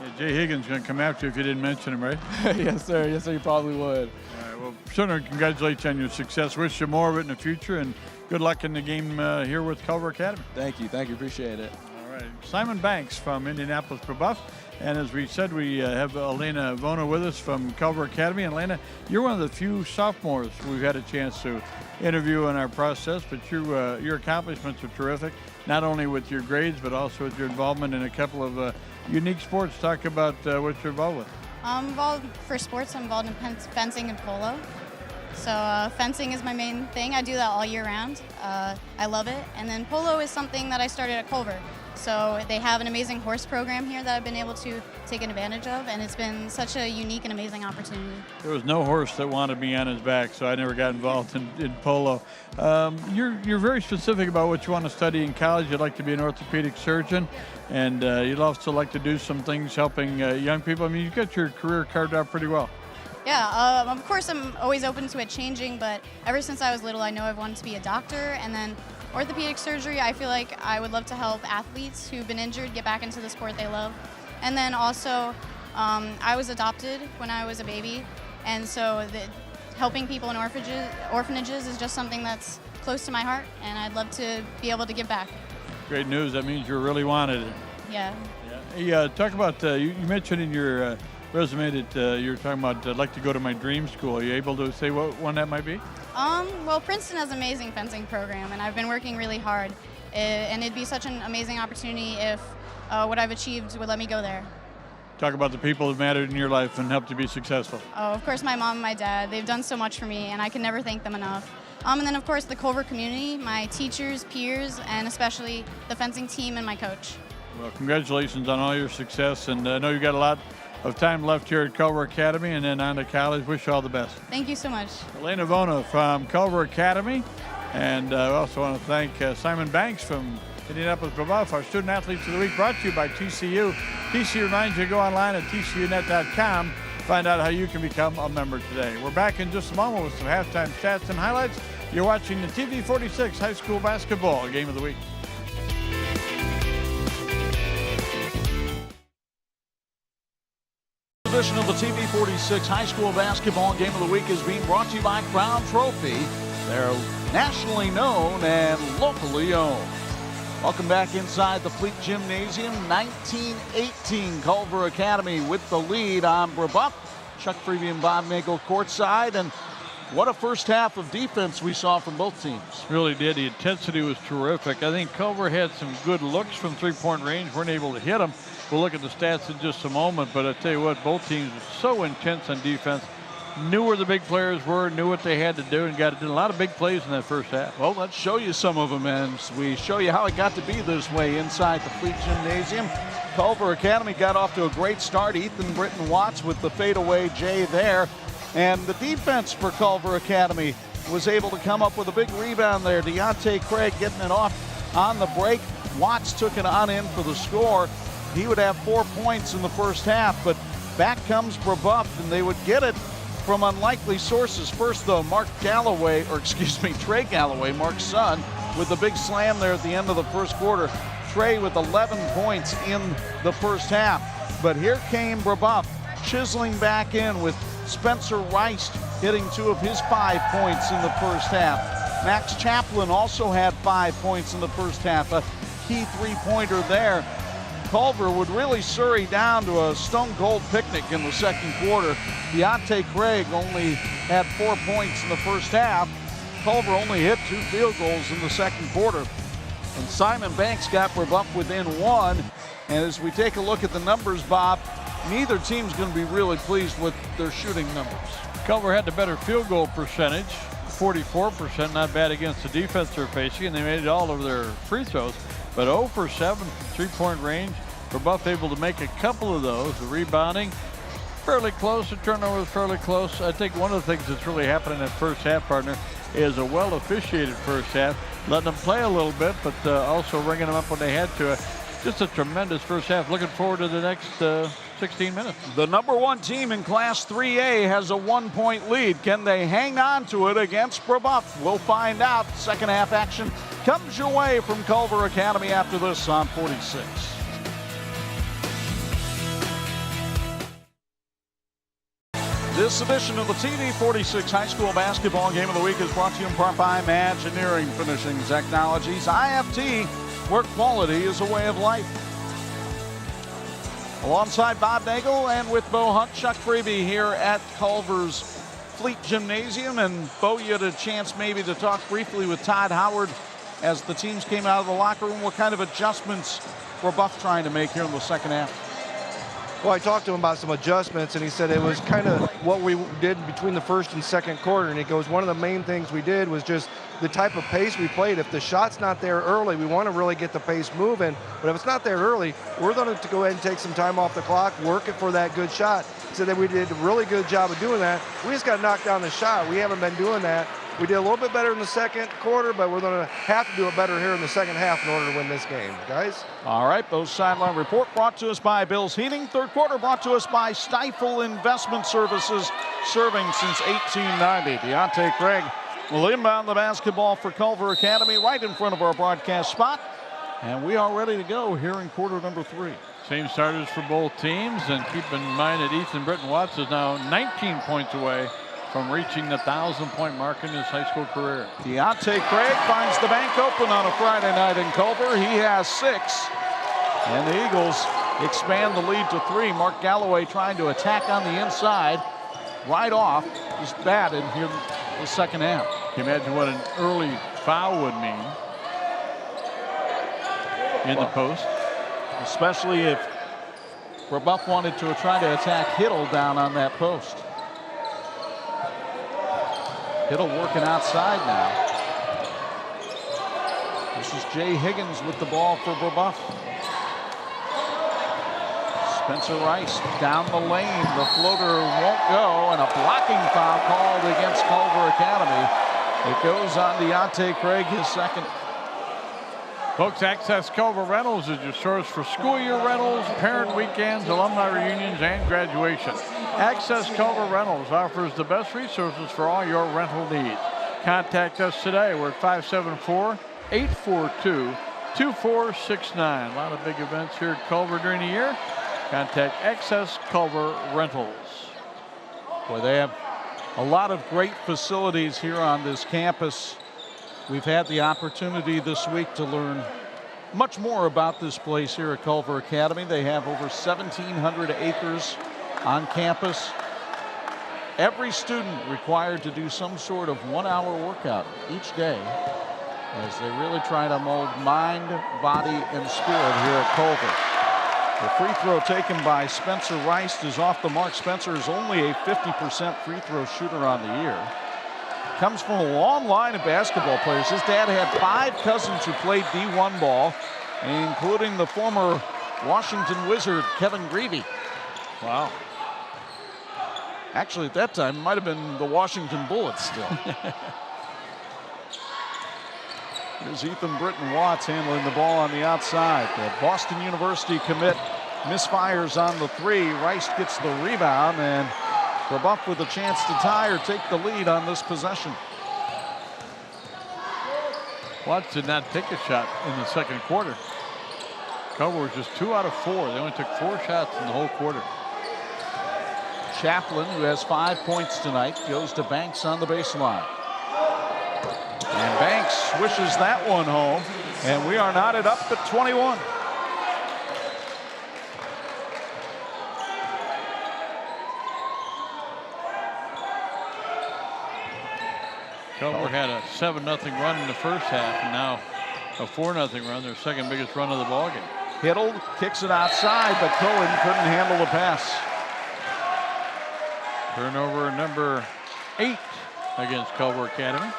Yeah, Jay Higgins going to come after you if you didn't mention him, right? Yes, sir. Yes, sir. You probably would. All right. Well, certainly congratulate you on your success. Wish you more of it in the future, and good luck in the game here with Culver Academy. Thank you. Thank you. Appreciate it. All right. Simon Banks from Indianapolis Brebeuf. And as we said, we have Elena Vona with us from Culver Academy. And Elena, you're one of the few sophomores we've had a chance to interview in our process, but your accomplishments are terrific, not only with your grades, but also with your involvement in a couple of unique sports. Talk about what you're involved with. For sports, I'm involved in fencing and polo. So fencing is my main thing. I do that all year round. I love it. And then polo is something that I started at Culver. So they have an amazing horse program here that I've been able to take advantage of, and it's been such a unique and amazing opportunity. There was no horse that wanted me on his back, so I never got involved in polo. You're very specific about what you want to study in college. You'd like to be an orthopedic surgeon, and you'd also like to do some things helping young people. I mean, you've got your career carved out pretty well. Yeah, of course I'm always open to it changing, but ever since I was little, I know I've wanted to be a doctor, and then orthopedic surgery, I feel like I would love to help athletes who've been injured get back into the sport they love. And then also, I was adopted when I was a baby, and so helping people in orphanages is just something that's close to my heart, and I'd love to be able to give back. Great news. That means you really wanted it. Yeah. Hey, talk about, you mentioned in your resume that you're talking about I'd like to go to my dream school. Are you able to say what one that might be? Well, Princeton has an amazing fencing program, and I've been working really hard. And it'd be such an amazing opportunity if what I've achieved would let me go there. Talk about the people that mattered in your life and helped you be successful. Oh, of course, my mom and my dad. They've done so much for me, and I can never thank them enough. And then, of course, the Culver community, my teachers, peers, and especially the fencing team and my coach. Well, congratulations on all your success, and I know you've got a lot of time left here at Culver Academy and then on to college. Wish you all the best. Tk you so much. Elena Vona from Culver Academy. And I also want to thank Simon Banks from Indianapolis Brebeuf, our Student Athletes of the Week, brought to you by TCU. TCU reminds you to go online at tcunet.com. Find out how you can become a member today. We're back in just a moment with some halftime stats and highlights. You're watching the TV 46 High School Basketball Game of the Week. edition of the TV 46 High School Basketball Game of the Week is being brought to you by Crown Trophy. They're nationally known and locally owned. Welcome back inside the Fleet Gymnasium. 19-18 Culver Academy with the lead on Brebeuf. Chuck Freeby and Bob Nagel courtside, and what a first half of defense we saw from both teams. Really did. The intensity was terrific. I think Culver had some good looks from three-point range, weren't able to hit them. We'll look at the stats in just a moment, but I tell you what, both teams were so intense on defense, knew where the big players were, knew what they had to do, and got to do a lot of big plays in that first half. Well, let's show you some of them, and we show you how it got to be this way inside the Fleet Gymnasium. Culver Academy got off to a great start. Ethan Britton Watts with the fadeaway J there. And the defense for Culver Academy was able to come up with a big rebound there. Deontay Craig getting it off on the break. Watts took it on in for the score. He would have 4 points in the first half, but back comes Brebeuf, and they would get it from unlikely sources. First, though, Trey Galloway, Mark's son, with the big slam there at the end of the first quarter. Trey with 11 points in the first half. But here came Brebeuf, chiseling back in with Spencer Rice hitting 2 of his 5 points in the first half. Max Chaplin also had 5 points in the first half, a key three-pointer there. Culver would really surrey down to a stone-cold picnic in the second quarter. Deontay Craig only had 4 points in the first half. Culver only hit 2 field goals in the second quarter. And Simon Banks got Brebeuf within 1. And as we take a look at the numbers, Bob, neither team's going to be really pleased with their shooting numbers. Culver had the better field goal percentage, 44%, not bad against the defense they're facing, and they made it all over their free throws. But 0 for 7 from three-point range. Brebeuf able to make a couple of those. The rebounding, fairly close. The turnover was fairly close. I think one of the things that's really happening in that first half, partner, is a well-officiated first half, letting them play a little bit, but also ringing them up when they had to. Just a tremendous first half. Looking forward to the next 16 minutes. The number 1 team in Class 3A has a 1-point lead. Can they hang on to it against Brebeuf? We'll find out. Second half action comes your way from Culver Academy after this on 46. This edition of the TV 46 High School Basketball Game of the Week is brought to you in part by Imagineering Finishing Technologies, IFT, where quality is a way of life. Alongside Bob Nagel and with Bo Hunt, Chuck Freeby here at Culver's Fleet Gymnasium. And Bo, you had a chance maybe to talk briefly with Todd Howard as the teams came out of the locker room. What kind of adjustments were Brebeuf trying to make here in the second half? Well, I talked to him about some adjustments, and he said it was kind of what we did between the first and second quarter. And he goes, one of the main things we did was just the type of pace we played. If the shot's not there early, we want to really get the pace moving. But if it's not there early, we're going to go ahead and take some time off the clock, work it for that good shot. So that we did a really good job of doing that. We just got to knock down the shot. We haven't been doing that. We did a little bit better in the second quarter, but we're going to have to do it better here in the second half in order to win this game, guys. All right, Bo's Sideline Report brought to us by Bill's Heating. Third quarter brought to us by Stifel Investment Services, serving since 1890. Deontay Craig will inbound the basketball for Culver Academy right in front of our broadcast spot. And we are ready to go here in quarter number 3. Same starters for both teams, and keep in mind that Ethan Britton Watts is now 19 points away from reaching the 1,000-point mark in his high school career. Deontay Craig finds the bank open on a Friday night in Culver. He has 6. And the Eagles expand the lead to 3. Mark Galloway trying to attack on the inside. Right off, just batted here in the second half. Can you imagine what an early foul would mean in the post? Especially if Brebeuf wanted to try to attack Hiddle down on that post. Hiddle working outside now. This is Jay Higgins with the ball for Brebeuf. Spencer Rice down the lane. The floater won't go, and a blocking foul called against Culver Academy. It goes on Deontay Craig, his second. Folks, Access Culver Rentals is your source for school year rentals, parent weekends, alumni reunions, and graduation. Access Culver Rentals offers the best resources for all your rental needs. Contact us today. We're at 574-842-2469. A lot of big events here at Culver during the year. Contact Access Culver Rentals. Boy, they have a lot of great facilities here on this campus. We've had the opportunity this week to learn much more about this place here at Culver Academy. They have over 1,700 acres on campus. Every student required to do some sort of 1-hour workout each day as they really try to mold mind, body, and spirit here at Culver. The free throw taken by Spencer Rice is off the mark. Spencer is only a 50% free throw shooter on the year. Comes from a long line of basketball players. His dad had 5 cousins who played D1 ball, including the former Washington Wizard, Kevin Greavy. Wow. Actually, at that time, it might have been the Washington Bullets still. Here's Ethan Britton Watts handling the ball on the outside. The Boston University commit misfires on the 3. Rice gets the rebound, and Brebeuf with a chance to tie or take the lead on this possession. Watts did not take a shot in the second quarter. Culver was just 2 out of 4. They only took 4 shots in the whole quarter. Chaplin, who has 5 points tonight, goes to Banks on the baseline. And Banks swishes that one home, and we are knotted up at 21. Culver had a 7-0 run in the first half, and now a 4-0 run, their second biggest run of the ballgame. Hiddle kicks it outside, but Cohen couldn't handle the pass. Turnover number 8 against Culver Academy.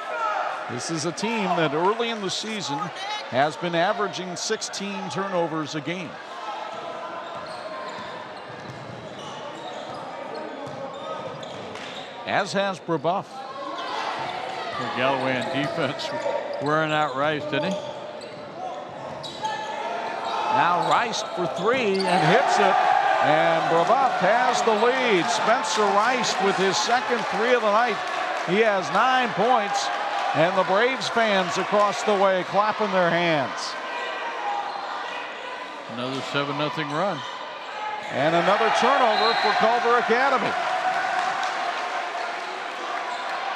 This is a team that early in the season has been averaging 16 turnovers a game. As has Brebeuf. Galloway on defense wearing out Rice, didn't he? Now Rice for 3 and hits it. And Brebeuf has the lead. Spencer Rice with his second 3 of the night. He has 9 points. And the Braves fans across the way clapping their hands. Another 7-0 run. And another turnover for Culver Academy.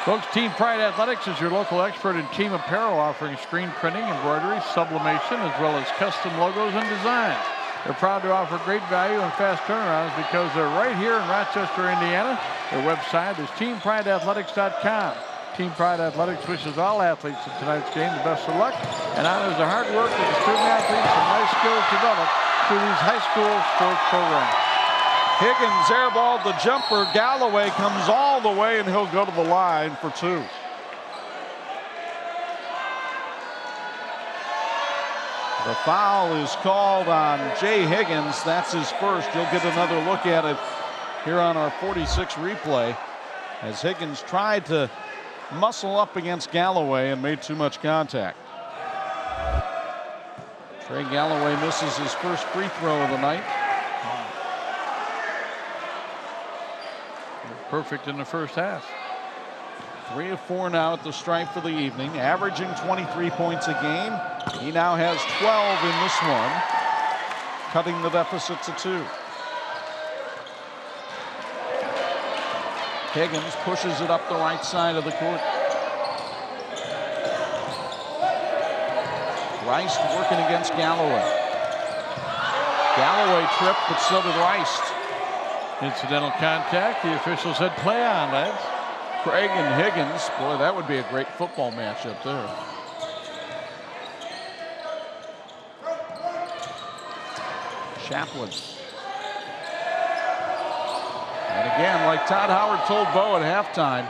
Folks, Team Pride Athletics is your local expert in team apparel, offering screen printing, embroidery, sublimation, as well as custom logos and designs. They're proud to offer great value and fast turnarounds because they're right here in Rochester, Indiana. Their website is teamprideathletics.com. Team Pride Athletics wishes all athletes in tonight's game the best of luck and honors the hard work of the student athletes and life skills developed through these high school sports programs. Higgins airballed the jumper. Galloway comes all the way, and he'll go to the line for 2. The foul is called on Jay Higgins. That's his first. You'll get another look at it here on our 46 replay as Higgins tried to muscle up against Galloway and made too much contact. Trey Galloway misses his first free throw of the night. Perfect in the first half. 3 of 4 now at the stripe for the evening, averaging 23 points a game. He now has 12 in this one, cutting the deficit to 2. Higgins pushes it up the right side of the court. Rice working against Galloway. Galloway tripped, but so did Rice. Incidental contact. The official said play on, lads. Craig and Higgins. Boy, that would be a great football matchup there. Chaplin. And again, like Todd Howard told Bo at halftime,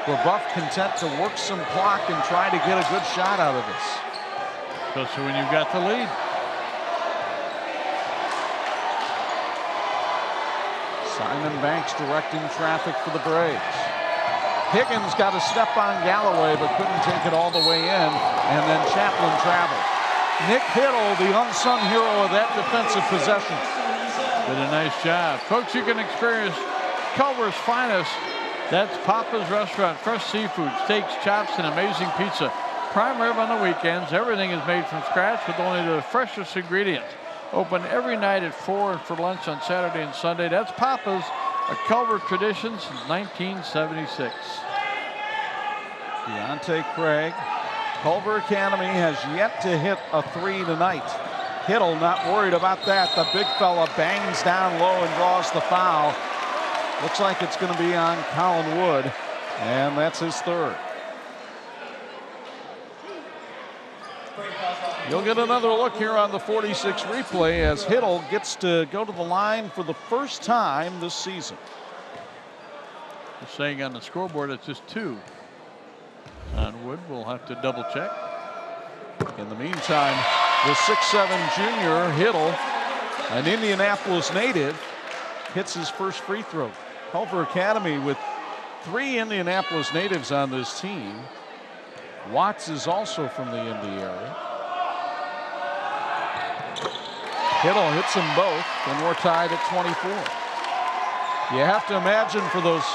Brebeuf content to work some clock and try to get a good shot out of this. Especially when you've got the lead. Simon Banks directing traffic for the Braves. Higgins got a step on Galloway, but couldn't take it all the way in, and then Chaplin traveled. Nick Hiddle, the unsung hero of that defensive possession. Did a nice job. Folks, you can experience Culver's finest. That's Papa's Restaurant. Fresh seafood, steaks, chops, and amazing pizza. Prime rib on the weekends. Everything is made from scratch with only the freshest ingredients. Open every night at 4 and for lunch on Saturday and Sunday. That's Papa's, a Culver tradition since 1976. Deontay Craig. Culver Academy has yet to hit a 3 tonight. Hiddle not worried about that. The big fella bangs down low and draws the foul. Looks like it's going to be on Colin Wood, and that's his third. You'll get another look here on the 46 replay as Hiddle gets to go to the line for the first time this season. They're saying on the scoreboard it's just 2 on Wood. We'll have to double check. In the meantime, the 6'7" junior Hiddle, an Indianapolis native, hits his first free throw. Culver Academy with 3 Indianapolis natives on this team. Watts is also from the Indy area. Hiddle hits them both, and we're tied at 24. You have to imagine for those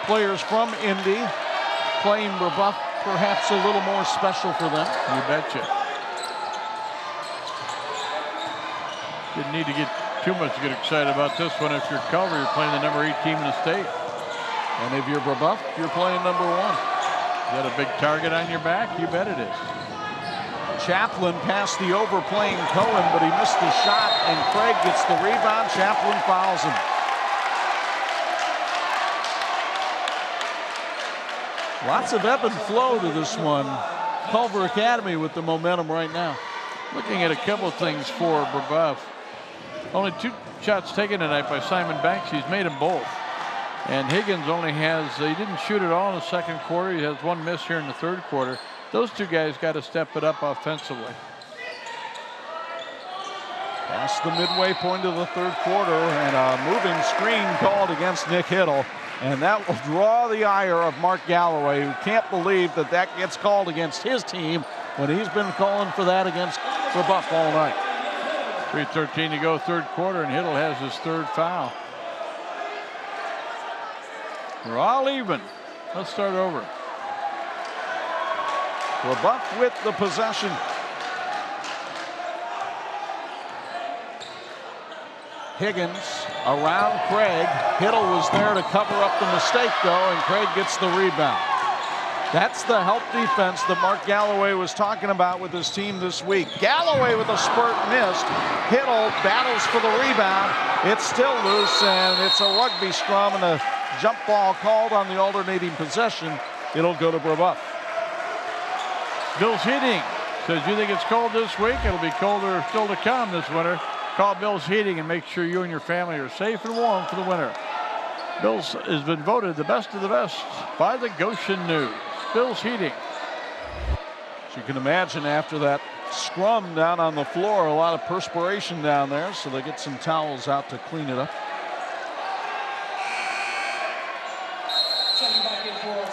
players from Indy playing Brebeuf, perhaps a little more special for them. You betcha. Didn't need to get too much to get excited about this one. If you're Culver, you're playing the number 8 team in the state. And if you're Brebeuf, you're playing number 1. You got a big target on your back? You bet it is. Chaplin passed the overplaying Cohen, but he missed the shot, and Craig gets the rebound. Chaplin fouls him. Lots of ebb and flow to this one. Culver Academy with the momentum right now. Looking at a couple of things for Brebeuf. Only 2 shots taken tonight by Simon Banks. He's made them both. And Higgins only has, he didn't shoot at all in the second quarter. He has 1 miss here in the third quarter. Those 2 guys got to step it up offensively. Past the midway point of the third quarter, and a moving screen called against Nick Hiddle. And that will draw the ire of Mark Galloway, who can't believe that that gets called against his team when he's been calling for that against Brebeuf all night. 3:13 to go, third quarter, and Hiddle has his third foul. We're all even. Let's start over. Brebeuf with the possession. Higgins around Craig. Hiddle was there to cover up the mistake, though, and Craig gets the rebound. That's the help defense that Mark Galloway was talking about with his team this week. Galloway with a spurt missed. Hiddle battles for the rebound. It's still loose, and it's a rugby scrum and a jump ball called on the alternating possession. It'll go to Brebeuf. Bill's Heating says, you think it's cold this week? It'll be colder still to come this winter. Call Bill's Heating and make sure you and your family are safe and warm for the winter. Bill's has been voted the best of the best by the Goshen News. Bill's Heating. As you can imagine, after that scrum down on the floor, a lot of perspiration down there, so they get some towels out to clean it up.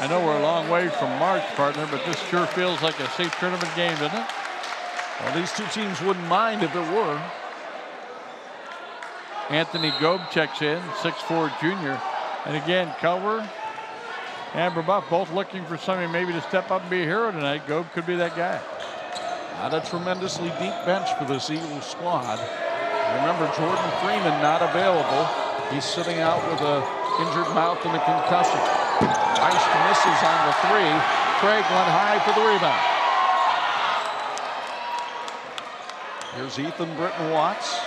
I know we're a long way from March, partner, but this sure feels like a state tournament game, doesn't it? Well, these 2 teams wouldn't mind if it were. Anthony Gobe checks in, 6'4" junior. And again, Culver and Brebeuf both looking for somebody maybe to step up and be a hero tonight. Gobe could be that guy. Not a tremendously deep bench for this Eagles squad. Remember, Jordan Freeman not available. He's sitting out with a injured mouth and a concussion. Rice misses on the 3. Craig went high for the rebound. Here's Ethan Britton Watts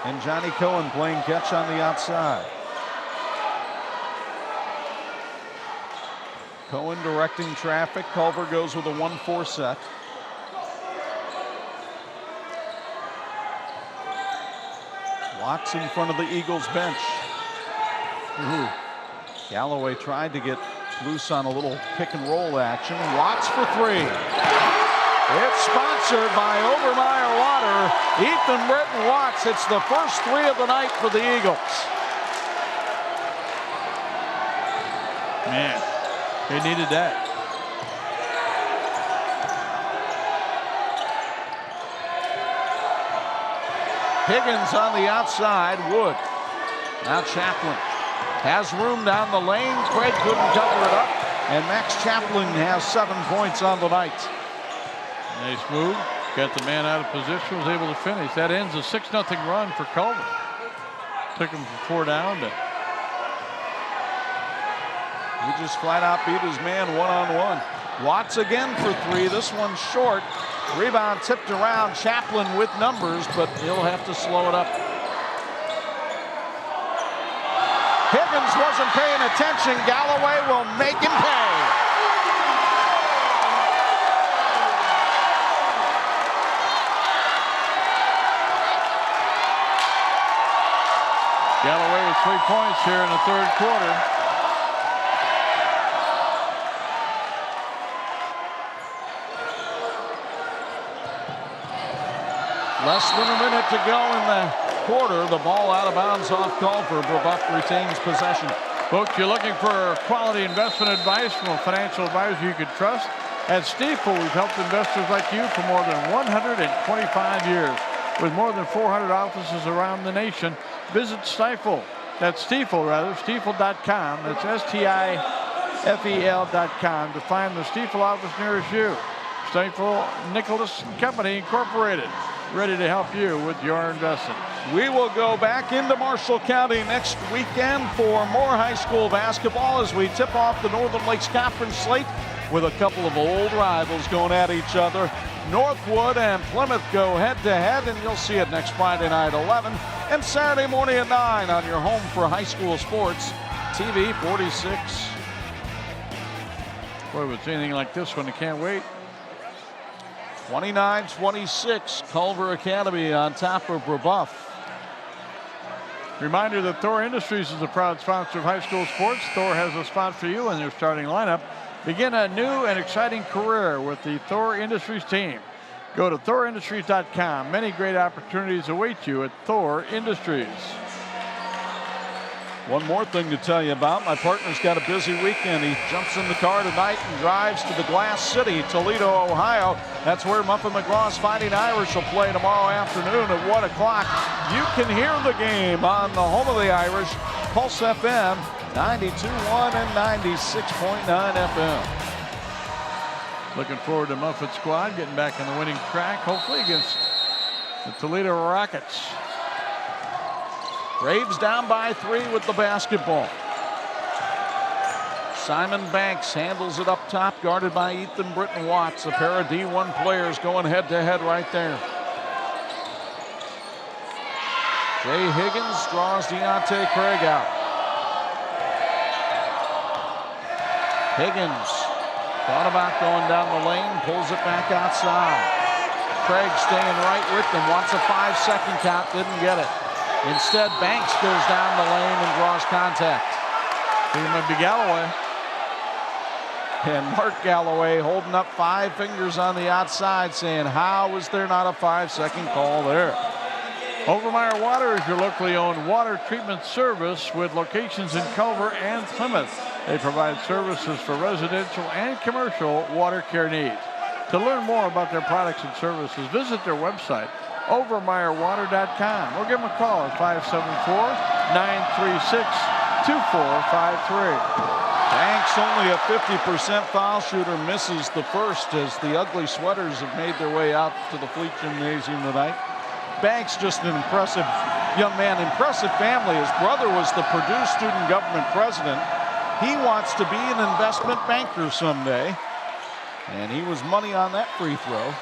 and Johnny Cohen playing catch on the outside. Cohen directing traffic. Culver goes with a 1-4 set. Watts in front of the Eagles bench. Ooh. Galloway tried to get loose on a little pick and roll action. Watts for 3. It's sponsored by Overmeyer Water. Ethan Britton Watts hits the first 3 of the night for the Eagles. Man, they needed that. Higgins on the outside. Wood. Now Chaplin has room down the lane. Craig couldn't cover it up. And Max Chaplin has 7 points on the night. Nice move. Got the man out of position, was able to finish. That ends a 6-0 run for Culver. Took him from 4 down to. He just flat out beat his man one-on-one. Watts again for 3. This one short. Rebound tipped around. Chaplin with numbers, but he'll have to slow it up. Higgins wasn't paying attention. Galloway will make him pay. Galloway with 3 points here in the 3rd quarter. Less than a minute to go in the quarter. The ball out of bounds off Culver. Brebeuf retains possession. Folks, you're looking for quality investment advice from a financial advisor you can trust. At Stifel, we've helped investors like you for more than 125 years. With more than 400 offices around the nation, visit Stifel. That's Stifel, rather, Stifel.com. That's STIFEL.com to find the Stifel office nearest you. Stifel Nicholas Company Incorporated, ready to help you with your investment. We will go back into Marshall County next weekend for more high school basketball as we tip off the Northern Lakes Conference slate with a couple of old rivals going at each other. Northwood and Plymouth go head-to-head, and you'll see it next Friday night 11 and Saturday morning at 9 on your home for high school sports, TV 46. Boy, with anything like this one, I can't wait. 29-26, Culver Academy on top of Brebeuf. Reminder that Thor Industries is a proud sponsor of high school sports. Thor has a spot for you in their starting lineup. Begin a new and exciting career with the Thor Industries team. Go to ThorIndustries.com. Many great opportunities await you at Thor Industries. One more thing to tell you about. My partner's got a busy weekend. He jumps in the car tonight and drives to the Glass City, Toledo, Ohio. That's where Muffin McGraw's Fighting Irish will play tomorrow afternoon at 1 o'clock. You can hear the game on the home of the Irish, Pulse FM, 92.1 and 96.9 FM. Looking forward to Muffin squad getting back on the winning track, hopefully against the Toledo Rockets. Braves down by 3 with the basketball. Simon Banks handles it up top, guarded by Ethan Britton Watts. A pair of D1 players going head-to-head right there. Jay Higgins draws Deontay Craig out. Higgins thought about going down the lane, pulls it back outside. Craig staying right with them, wants a 5-second count, didn't get it. Instead, Banks goes down the lane and draws contact. I think it might be Galloway. And Mark Galloway holding up 5 fingers on the outside saying, how is there not a 5-second call there? Overmeyer Water is your locally owned water treatment service with locations in Culver and Plymouth. They provide services for residential and commercial water care needs. To learn more about their products and services, visit their website, overmeyerwater.com, or give them a call at 574-936-2453. Banks, only a 50% foul shooter, misses the first as the ugly sweaters have made their way out to the Fleet Gymnasium tonight. Banks, just an impressive young man, impressive family. His brother was the Purdue student government president. He wants to be an investment banker someday, and he was money on that free throw.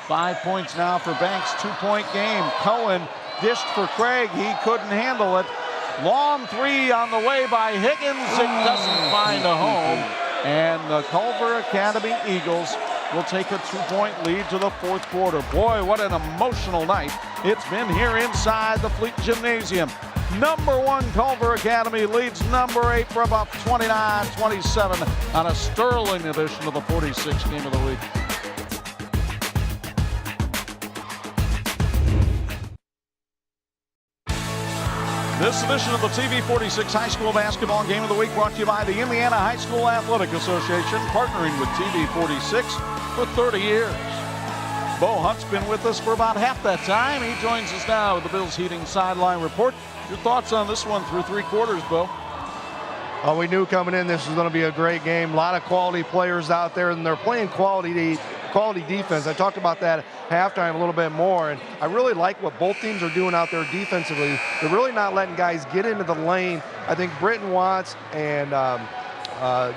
5 points now for Banks, 2-point game. Cohen dished for Craig, he couldn't handle it. Long 3 on the way by Higgins, it doesn't find a home. And the Culver Academy Eagles will take a 2-point lead to the 4th quarter. Boy, what an emotional night it's been here inside the Fleet Gymnasium. Number 1 Culver Academy leads number 8 Brebeuf 29-27 on a sterling edition of the 46th game of the week. This edition of the TV 46 High School Basketball Game of the Week brought to you by the Indiana High School Athletic Association, partnering with TV 46 for 30 years. Bo Hunt's been with us for about half that time. He joins us now with the Bills Heating Sideline Report. Your thoughts on this one through 3 quarters, Bo? We knew coming in this was going to be a great game. A lot of quality players out there, and they're playing quality quality defense. I talked about that at halftime a little bit more, and I really like what both teams are doing out there defensively. They're really not letting guys get into the lane. I think Britton Watts and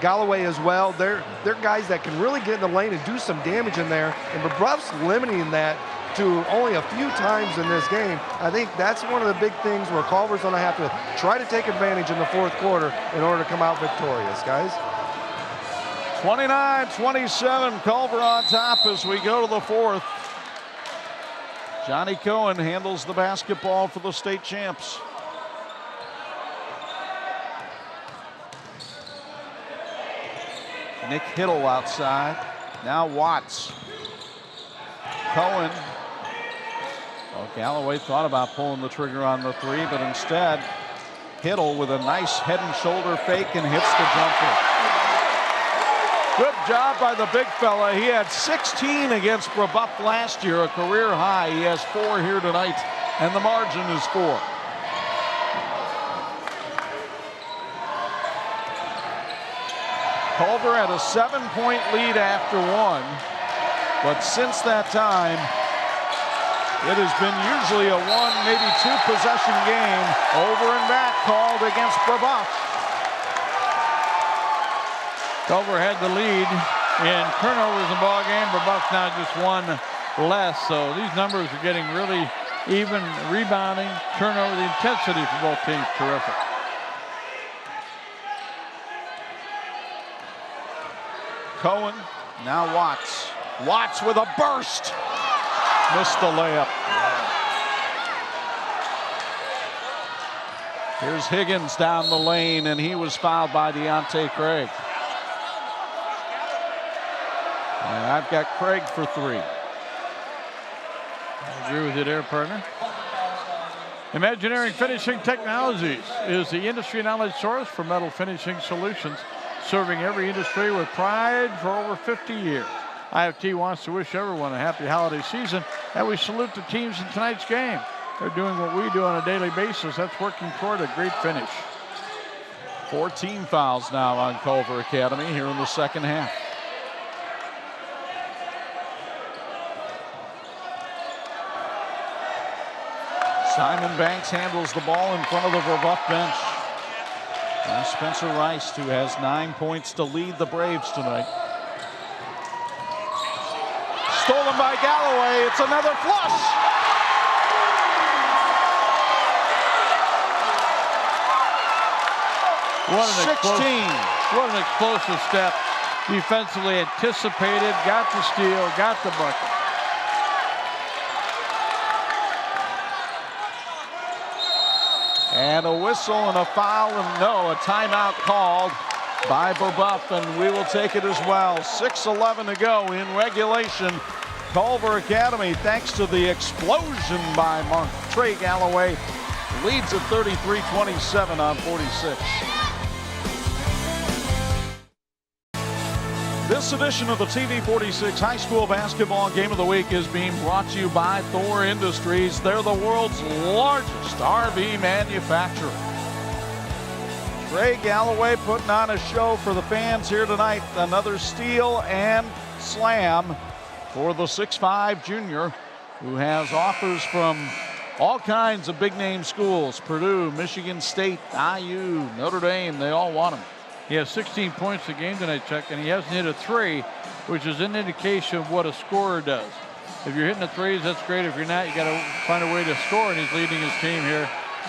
Galloway as well, they're guys that can really get in the lane and do some damage in there, and Brebeuf's limiting that to only a few times in this game. I think that's one of the big things where Culver's going to have to try to take advantage in the fourth quarter in order to come out victorious, guys. 29-27, Culver on top as we go to the fourth. Johnny Cohen handles the basketball for the state champs. Nick Hiddle outside. Now Watts. Cohen. Well, Galloway thought about pulling the trigger on the three, but instead, Hiddle with a nice head and shoulder fake and hits the jumper. Good job by the big fella. He had 16 against Brebeuf last year, a career high. He has 4 here tonight, and the margin is 4. Culver had a 7-point lead after 1, but since that time, it has been usually a 1, maybe 2 possession game, over and back called against Brebeuf. Culver had the lead in turnovers in the ball game. Brebeuf now just 1 less, so these numbers are getting really even. Rebounding, turnover, the intensity for both teams terrific. Cohen, now Watts. Watts with a burst. Missed the layup. Here's Higgins down the lane, and he was fouled by Deontay Craig. And I've got Craig for 3. I agree with you there, partner. Imagineering Finishing Technologies is the industry knowledge source for metal finishing solutions, serving every industry with pride for over 50 years. IFT wants to wish everyone a happy holiday season, and we salute the teams in tonight's game. They're doing what we do on a daily basis. That's working toward a great finish. 14 fouls now on Culver Academy here in the second half. Simon Banks handles the ball in front of the Brebeuf bench. And Spencer Rice, who has 9 points to lead the Braves tonight. Stolen by Galloway. It's another flush. What 16. What an explosive step. Defensively anticipated, got the steal, got the bucket. And a whistle and a foul, and no, a timeout called by Brebeuf, and we will take it as well. 6:11 to go in regulation. Culver Academy, thanks to the explosion by Trey Galloway, leads at 33-27 on 46. This edition of the TV46 High School Basketball Game of the Week is being brought to you by Thor Industries. They're the world's largest RV manufacturer. Trey Galloway putting on a show for the fans here tonight. Another steal and slam for the 6'5" junior, who has offers from all kinds of big-name schools. Purdue, Michigan State, IU, Notre Dame, they all want him. He has 16 points a game tonight, Chuck, and he hasn't hit a 3, which is an indication of what a scorer does. If you're hitting the 3s, that's great. If you're not, you got to find a way to score, and he's leading his team here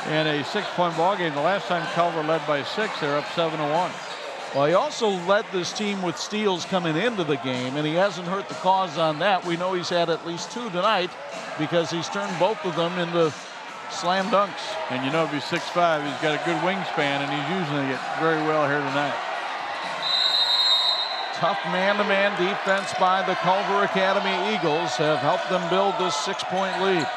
in a 6-point ball game. The last time Culver led by 6, they're up 7-1. Well, he also led this team with steals coming into the game, and he hasn't hurt the cause on that. We know he's had at least 2 tonight because he's turned both of them into slam dunks. And you know, if he's 6'5", he's got a good wingspan, and he's using it very well here tonight. Tough man-to-man defense by the Culver Academy Eagles have helped them build this 6-point lead.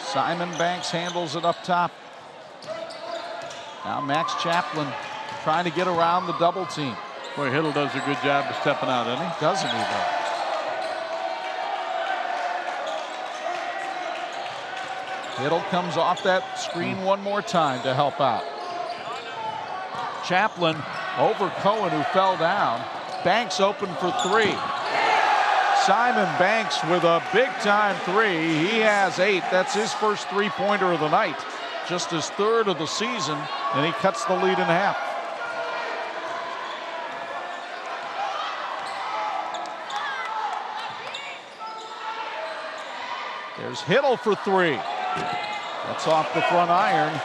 Simon Banks handles it up top. Now Max Chaplin trying to get around the double team. Boy, Hiddle does a good job of stepping out, doesn't he? Doesn't he, though? Hiddle comes off that screen one more time to help out. Chaplin over Cohen, who fell down. Banks open for three. Simon Banks with a big-time three. He has 8. That's his first three-pointer of the night. Just his 3rd of the season, and he cuts the lead in half. There's Hiddle for 3. That's off the front iron.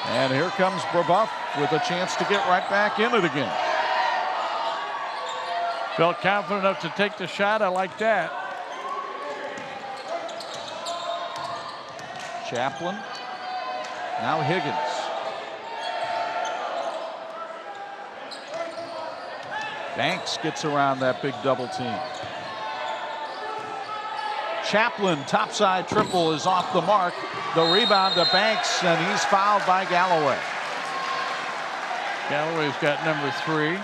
And here comes Brebeuf with a chance to get right back in it again. Felt confident enough to take the shot. I like that. Chaplin. Now Higgins. Banks gets around that big double team. Chaplin, topside triple is off the mark. The rebound to Banks, and he's fouled by Galloway. Galloway's got number 3.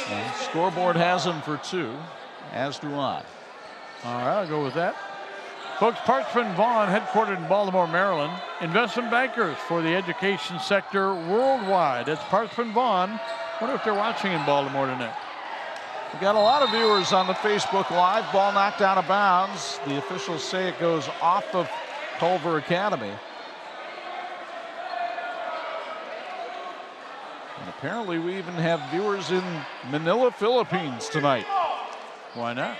And scoreboard has him for 2, as do I. All right, I'll go with that. Folks, Parchman Vaughn, headquartered in Baltimore, Maryland. Investment bankers for the education sector worldwide. It's Parchman Vaughn. Wonder if they're watching in Baltimore tonight. We got a lot of viewers on the Facebook Live. Ball knocked out of bounds. The officials say it goes off of Culver Academy. And apparently we even have viewers in Manila, Philippines tonight. Why not?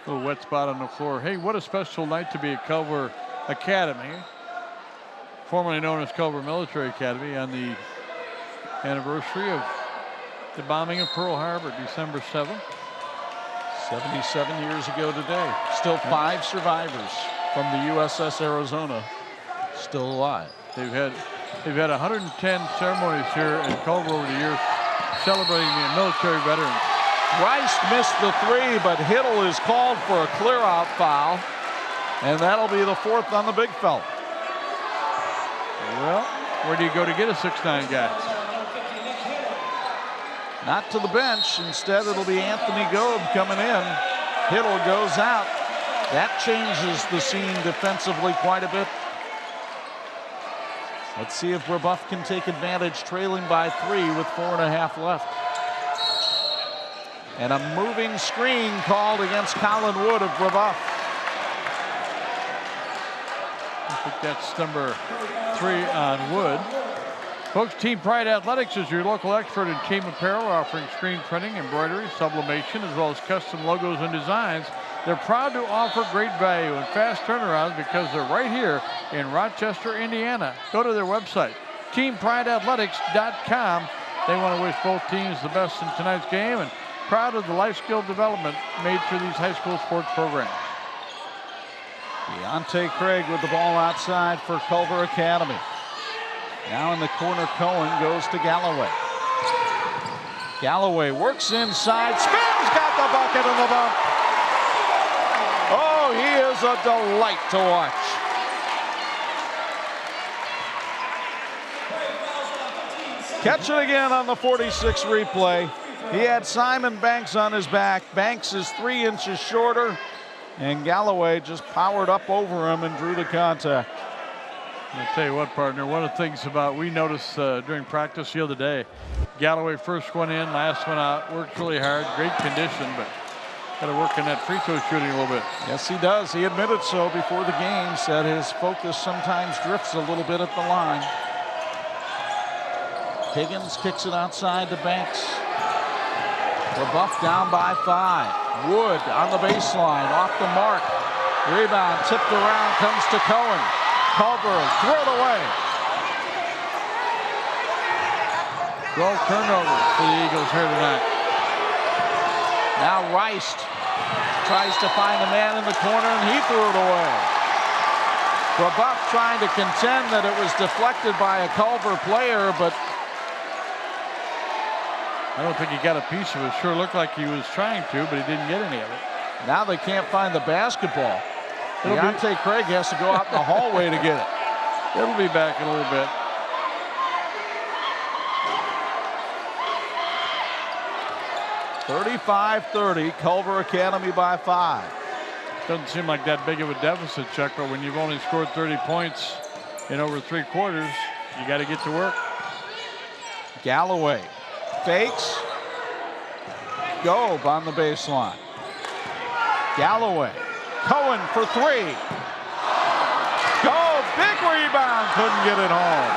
A little wet spot on the floor. Hey, what a special night to be at Culver Academy, formerly known as Culver Military Academy, on the anniversary of the bombing of Pearl Harbor, December 7th. 77 years ago today. Still 5 survivors from the USS Arizona still alive. They've had 110 ceremonies here in Culver over the years celebrating the military veterans. Rice missed the 3, but Hiddle is called for a clear-out foul, and that'll be the 4th on the big fella. Well, where do you go to get a 6'9" guy? Not to the bench. Instead, it'll be Anthony Gobe coming in. Hiddle goes out. That changes the scene defensively quite a bit. Let's see if Brebeuf can take advantage, trailing by 3 with 4.5 left. And a moving screen called against Colin Wood of Brebeuf. I think that's number 3 on Wood. Folks, Team Pride Athletics is your local expert in team apparel, offering screen printing, embroidery, sublimation, as well as custom logos and designs. They're proud to offer great value and fast turnarounds because they're right here in Rochester, Indiana. Go to their website, teamprideathletics.com. They want to wish both teams the best in tonight's game and proud of the life skill development made through these high school sports programs. Deontay Craig with the ball outside for Culver Academy. Now in the corner, Cohen goes to Galloway. Galloway works inside, spins, got the bucket and the bump. Oh, he is a delight to watch. Catch it again on the 46 replay. He had Simon Banks on his back. Banks is 3 inches shorter, and Galloway just powered up over him and drew the contact. I'll tell you what, partner, one of the things we noticed during practice the other day, Galloway first one in, last one out, worked really hard, great condition, but got to work on that free throw shooting a little bit. Yes, he does. He admitted so before the game, said his focus sometimes drifts a little bit at the line. Higgins kicks it outside to Banks. Brebeuf down by 5. Wood on the baseline, off the mark. Rebound tipped around, comes to Cohen. Culver, throw it away. 12 turnovers for the Eagles here tonight. Now Rice tries to find a man in the corner, and he threw it away. Brebeuf trying to contend that it was deflected by a Culver player, but I don't think he got a piece of it. Sure looked like he was trying to, but he didn't get any of it. Now they can't find the basketball. Deontay Craig has to go out in the hallway to get it. It'll be back in a little bit. (35-30), Culver Academy by 5. Doesn't seem like that big of a deficit, Chuck, but when you've only scored 30 points in over 3 quarters, you got to get to work. Galloway fakes. Gobe on the baseline. Galloway. Cohen for 3. Gobe, big rebound, couldn't get it home.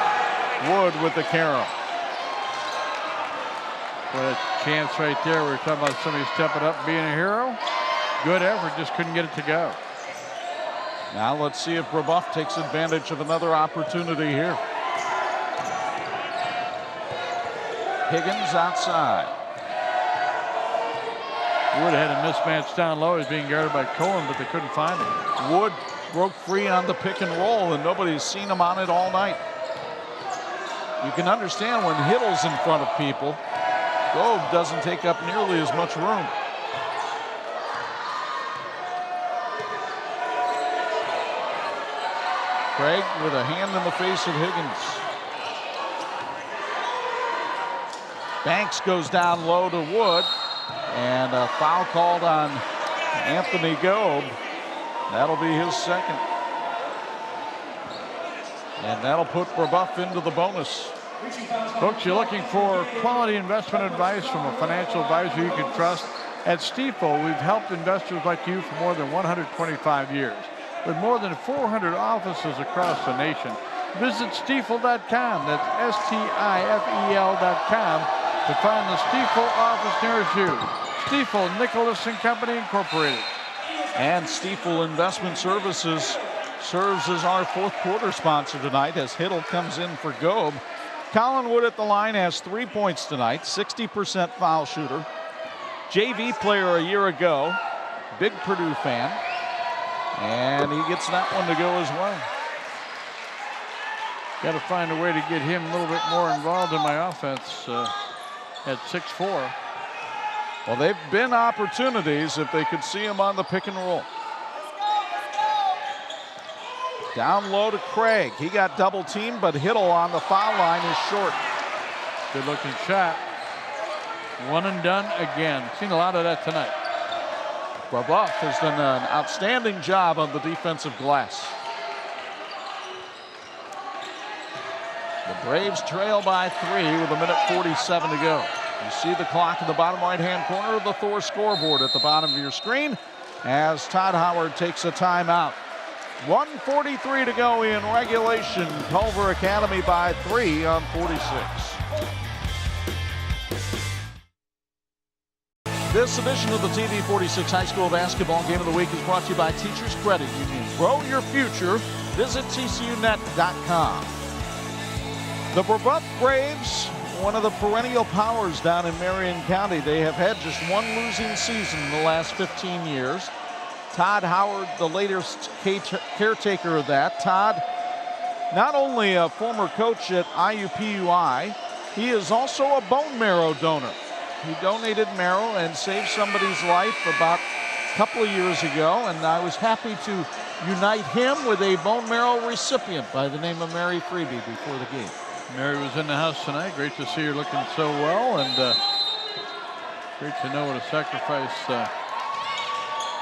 Wood with the carry. What a chance right there. We were talking about somebody stepping up and being a hero. Good effort, just couldn't get it to go. Now let's see if Brebeuf takes advantage of another opportunity here. Higgins outside. Wood had a mismatch down low. He's being guarded by Cohen, but they couldn't find him. Wood broke free on the pick and roll, and nobody's seen him on it all night. You can understand when Hiddle's in front of people, Gobe doesn't take up nearly as much room. Craig with a hand in the face of Higgins. Banks goes down low to Wood, and a foul called on Anthony Gobe. That'll be his second. And that'll put Brebeuf into the bonus. Folks, you're looking for quality investment advice from a financial advisor you can trust. At Stifel, we've helped investors like you for more than 125 years. With more than 400 offices across the nation. Visit Stifel.com, that's STIFEL.com, to find the Stifel office nearest you. Stifel, Nicholas & Company, Incorporated. And Stifel Investment Services serves as our fourth quarter sponsor tonight as Hiddle comes in for Gobe. Colin Wood at the line has 3 points tonight, 60% foul shooter. JV player a year ago, big Purdue fan. And he gets that one to go as well. Got to find a way to get him a little bit more involved in my offense at 6'4". Well, they've been opportunities if they could see him on the pick and roll. Down low to Craig. He got double teamed, but Hiddle on the foul line is short. Good looking shot. One and done again. Seen a lot of that tonight. Brebeuf has done an outstanding job on the defensive glass. The Braves trail by 3 with 1:47 to go. You see the clock in the bottom right-hand corner of the Thor scoreboard at the bottom of your screen as Todd Howard takes a timeout. 1:43 to go in regulation. Culver Academy by 3 on 46. This edition of the TV 46 High School Basketball Game of the Week is brought to you by Teachers Credit Union. Grow your future. Visit tcunet.com. The Brebeuf Braves, one of the perennial powers down in Marion County. They have had just one losing season in the last 15 years. Todd Howard, the latest caretaker of that. Todd, not only a former coach at IUPUI, he is also a bone marrow donor. He donated marrow and saved somebody's life about a couple of years ago, and I was happy to unite him with a bone marrow recipient by the name of Mary Freeby before the game. Mary was in the house tonight. Great to see her looking so well, and great to know what a sacrifice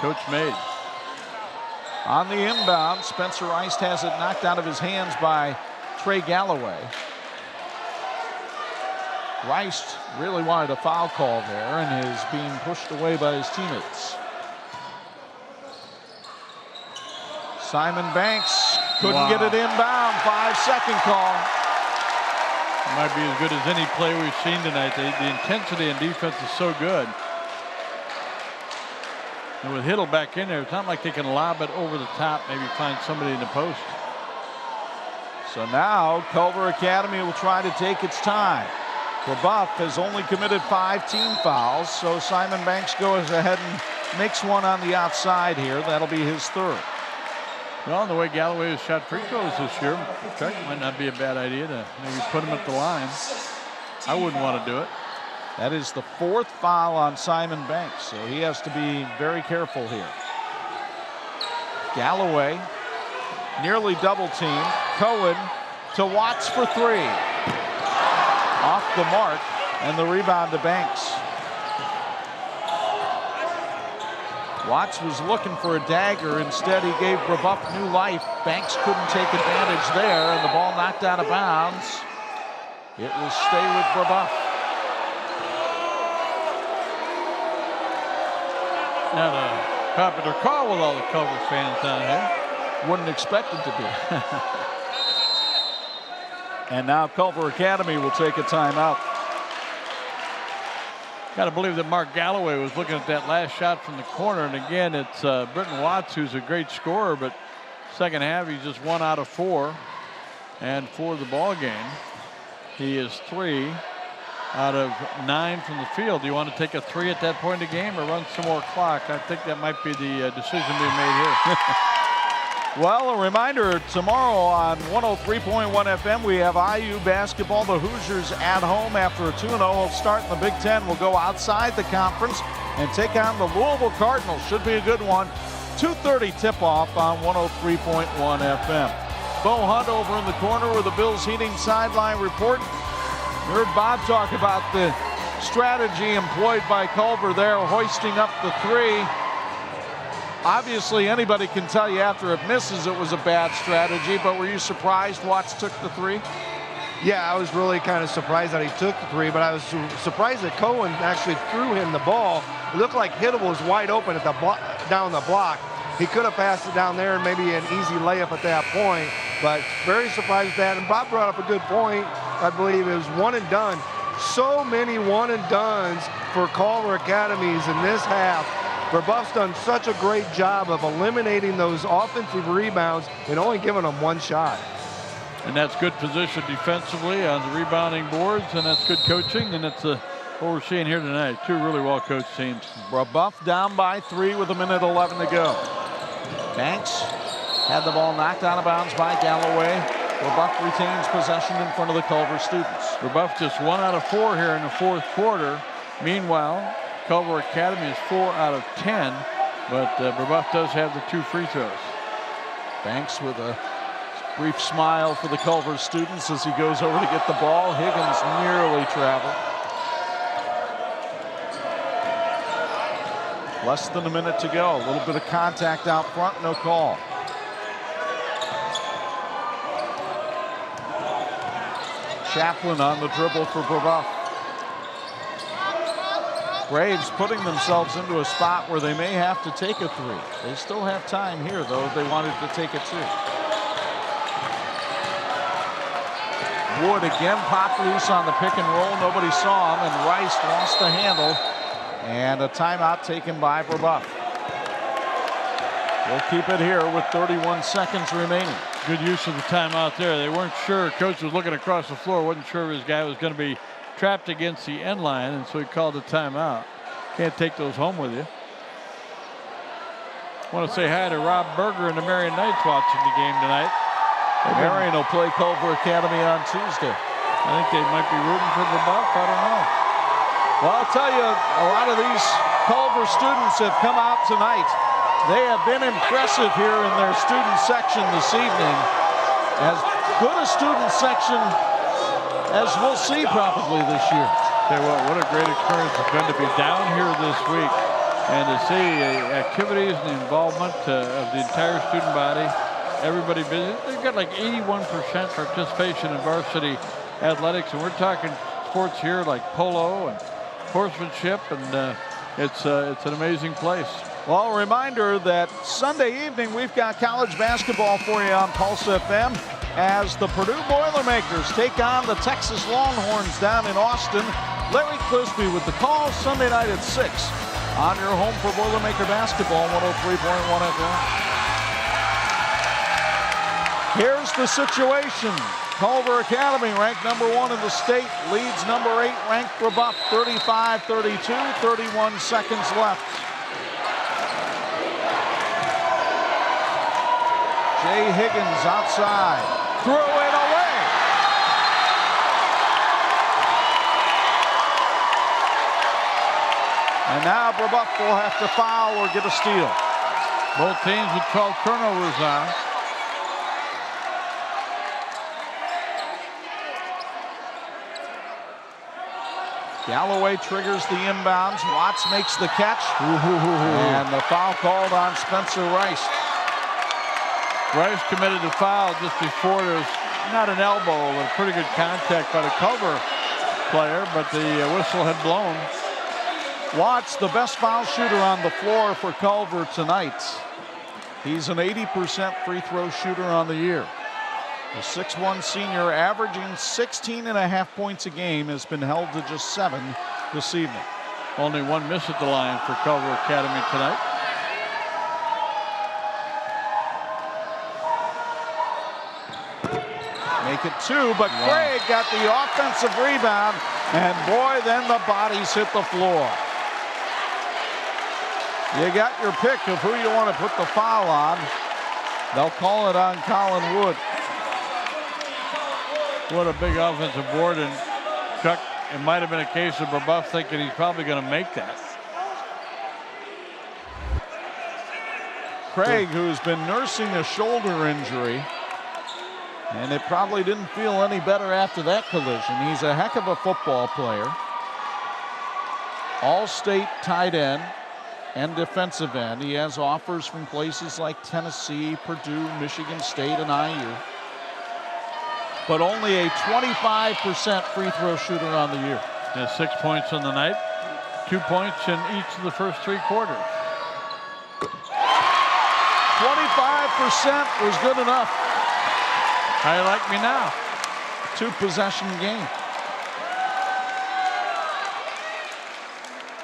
Coach made. On the inbound, Spencer Eist has it knocked out of his hands by Trey Galloway. Rice really wanted a foul call there and is being pushed away by his teammates. Simon Banks couldn't get it inbound. 5-second call. It might be as good as any play we've seen tonight. The intensity in defense is so good. And with Hiddle back in there, it's not like they can lob it over the top, maybe find somebody in the post. So now Culver Academy will try to take its time. Brebeuf has only committed 5 team fouls, so Simon Banks goes ahead and makes one on the outside here. That'll be his third. Well, the way Galloway has shot free throws this year, Chuck, might not be a bad idea to maybe put him at the line. I wouldn't want to do it. That is the 4th foul on Simon Banks, so he has to be very careful here. Galloway nearly double teamed. Cohen to Watts for 3. Off the mark, and the rebound to Banks. Watts was looking for a dagger. Instead, he gave Brebeuf new life. Banks couldn't take advantage there, and the ball knocked out of bounds. It will stay with Brebeuf. Not a popular call with all the Culver fans down here. Wouldn't expect it to be. And now Culver Academy will take a timeout. Got to believe that Mark Galloway was looking at that last shot from the corner. And again, it's Britton Watts, who's a great scorer, but second half, he's just 1 out of 4. And for the ball game, he is 3 out of 9 from the field. Do you want to take a 3 at that point in the game or run some more clock? I think that might be the decision being made here. Well, a reminder, tomorrow on 103.1 FM, we have IU basketball. The Hoosiers at home after a 2-0 start in the Big Ten will go outside the conference and take on the Louisville Cardinals. Should be a good one. 2:30 tip-off on 103.1 FM. Bo Hunt over in the corner with the Bills Heating sideline report. You heard Bob talk about the strategy employed by Culver there, hoisting up the 3. Obviously, anybody can tell you after it misses it was a bad strategy, but were you surprised Watts took the 3? Yeah, I was really kind of surprised that he took the 3, but I was surprised that Cohen actually threw him the ball. It looked like Hiddle was wide open at the down the block. He could have passed it down there and maybe an easy layup at that point, but very surprised at that. And Bob brought up a good point. I believe it was one and done. So many one and dones for Culver Academies in this half. Brebeuf's done such a great job of eliminating those offensive rebounds and only giving them 1 shot. And that's good position defensively on the rebounding boards, and that's good coaching, and it's what we're seeing here tonight. 2 really well-coached teams. Brebeuf down by 3 with 1:11 to go. Banks had the ball knocked out of bounds by Galloway. Brebeuf retains possession in front of the Culver students. Brebeuf just 1 out of 4 here in the 4th quarter. Meanwhile, Culver Academy is 4 out of 10, but Brebeuf does have the 2 free throws. Banks with a brief smile for the Culver students as he goes over to get the ball. Higgins nearly traveled. Less than a minute to go. A little bit of contact out front, no call. Chaplin on the dribble for Brebeuf. Braves putting themselves into a spot where they may have to take a 3. They still have time here, though, if they wanted to take a 2. Wood again popped loose on the pick and roll. Nobody saw him, and Rice lost the handle. And a timeout taken by Brebeuf. We'll keep it here with 31 seconds remaining. Good use of the timeout there. They weren't sure. Coach was looking across the floor, wasn't sure if his guy was going to be trapped against the end line, and so he called a timeout. Can't take those home with you. I want to say hi to Rob Berger and the Marion Knights watching the game tonight. Marion will play Culver Academy on Tuesday. I think they might be rooting for Brebeuf. I don't know. Well, I'll tell you, a lot of these Culver students have come out tonight. They have been impressive here in their student section this evening. As good a student section as we'll see probably this year. Tell you what a great experience it's been to be down here this week and to see activities and the involvement of the entire student body. Everybody busy. They've got like 81% participation in varsity athletics, and we're talking sports here like polo and horsemanship, and it's an amazing place. Well, a reminder that Sunday evening we've got college basketball for you on Pulse FM as the Purdue Boilermakers take on the Texas Longhorns down in Austin. Larry Clisby with the call Sunday night at 6 on your home for Boilermaker basketball, 103.1 FM. Here's the situation. Culver Academy, ranked #1 in the state, leads #8 ranked Brebeuf 35-32, 31 seconds left. Jay Higgins outside, threw it away. And now Brebeuf will have to foul or get a steal. Both teams would call turnovers on. Galloway triggers the inbounds. Watts makes the catch. And the foul called on Spencer Rice. Rice committed the foul just before. There was not an elbow, but a pretty good contact by the Culver player, but the whistle had blown. Watts, the best foul shooter on the floor for Culver tonight. He's an 80% free throw shooter on the year. The 6'1" senior, averaging 16.5 points a game, has been held to just 7 this evening. Only one miss at the line for Culver Academy tonight. Make it 2, but Craig got the offensive rebound, and boy, then the bodies hit the floor. You got your pick of who you want to put the foul on. They'll call it on Colin Wood. What a big offensive board, and Chuck, it might have been a case of Brebeuf thinking he's probably going to make that. Craig, who's been nursing a shoulder injury, and it probably didn't feel any better after that collision. He's a heck of a football player. All-state tight end and defensive end. He has offers from places like Tennessee, Purdue, Michigan State, and IU. But only a 25% free throw shooter on the year. Has 6 points on the night, 2 points in each of the first 3 quarters. 25% was good enough. How you like me now? 2-possession game.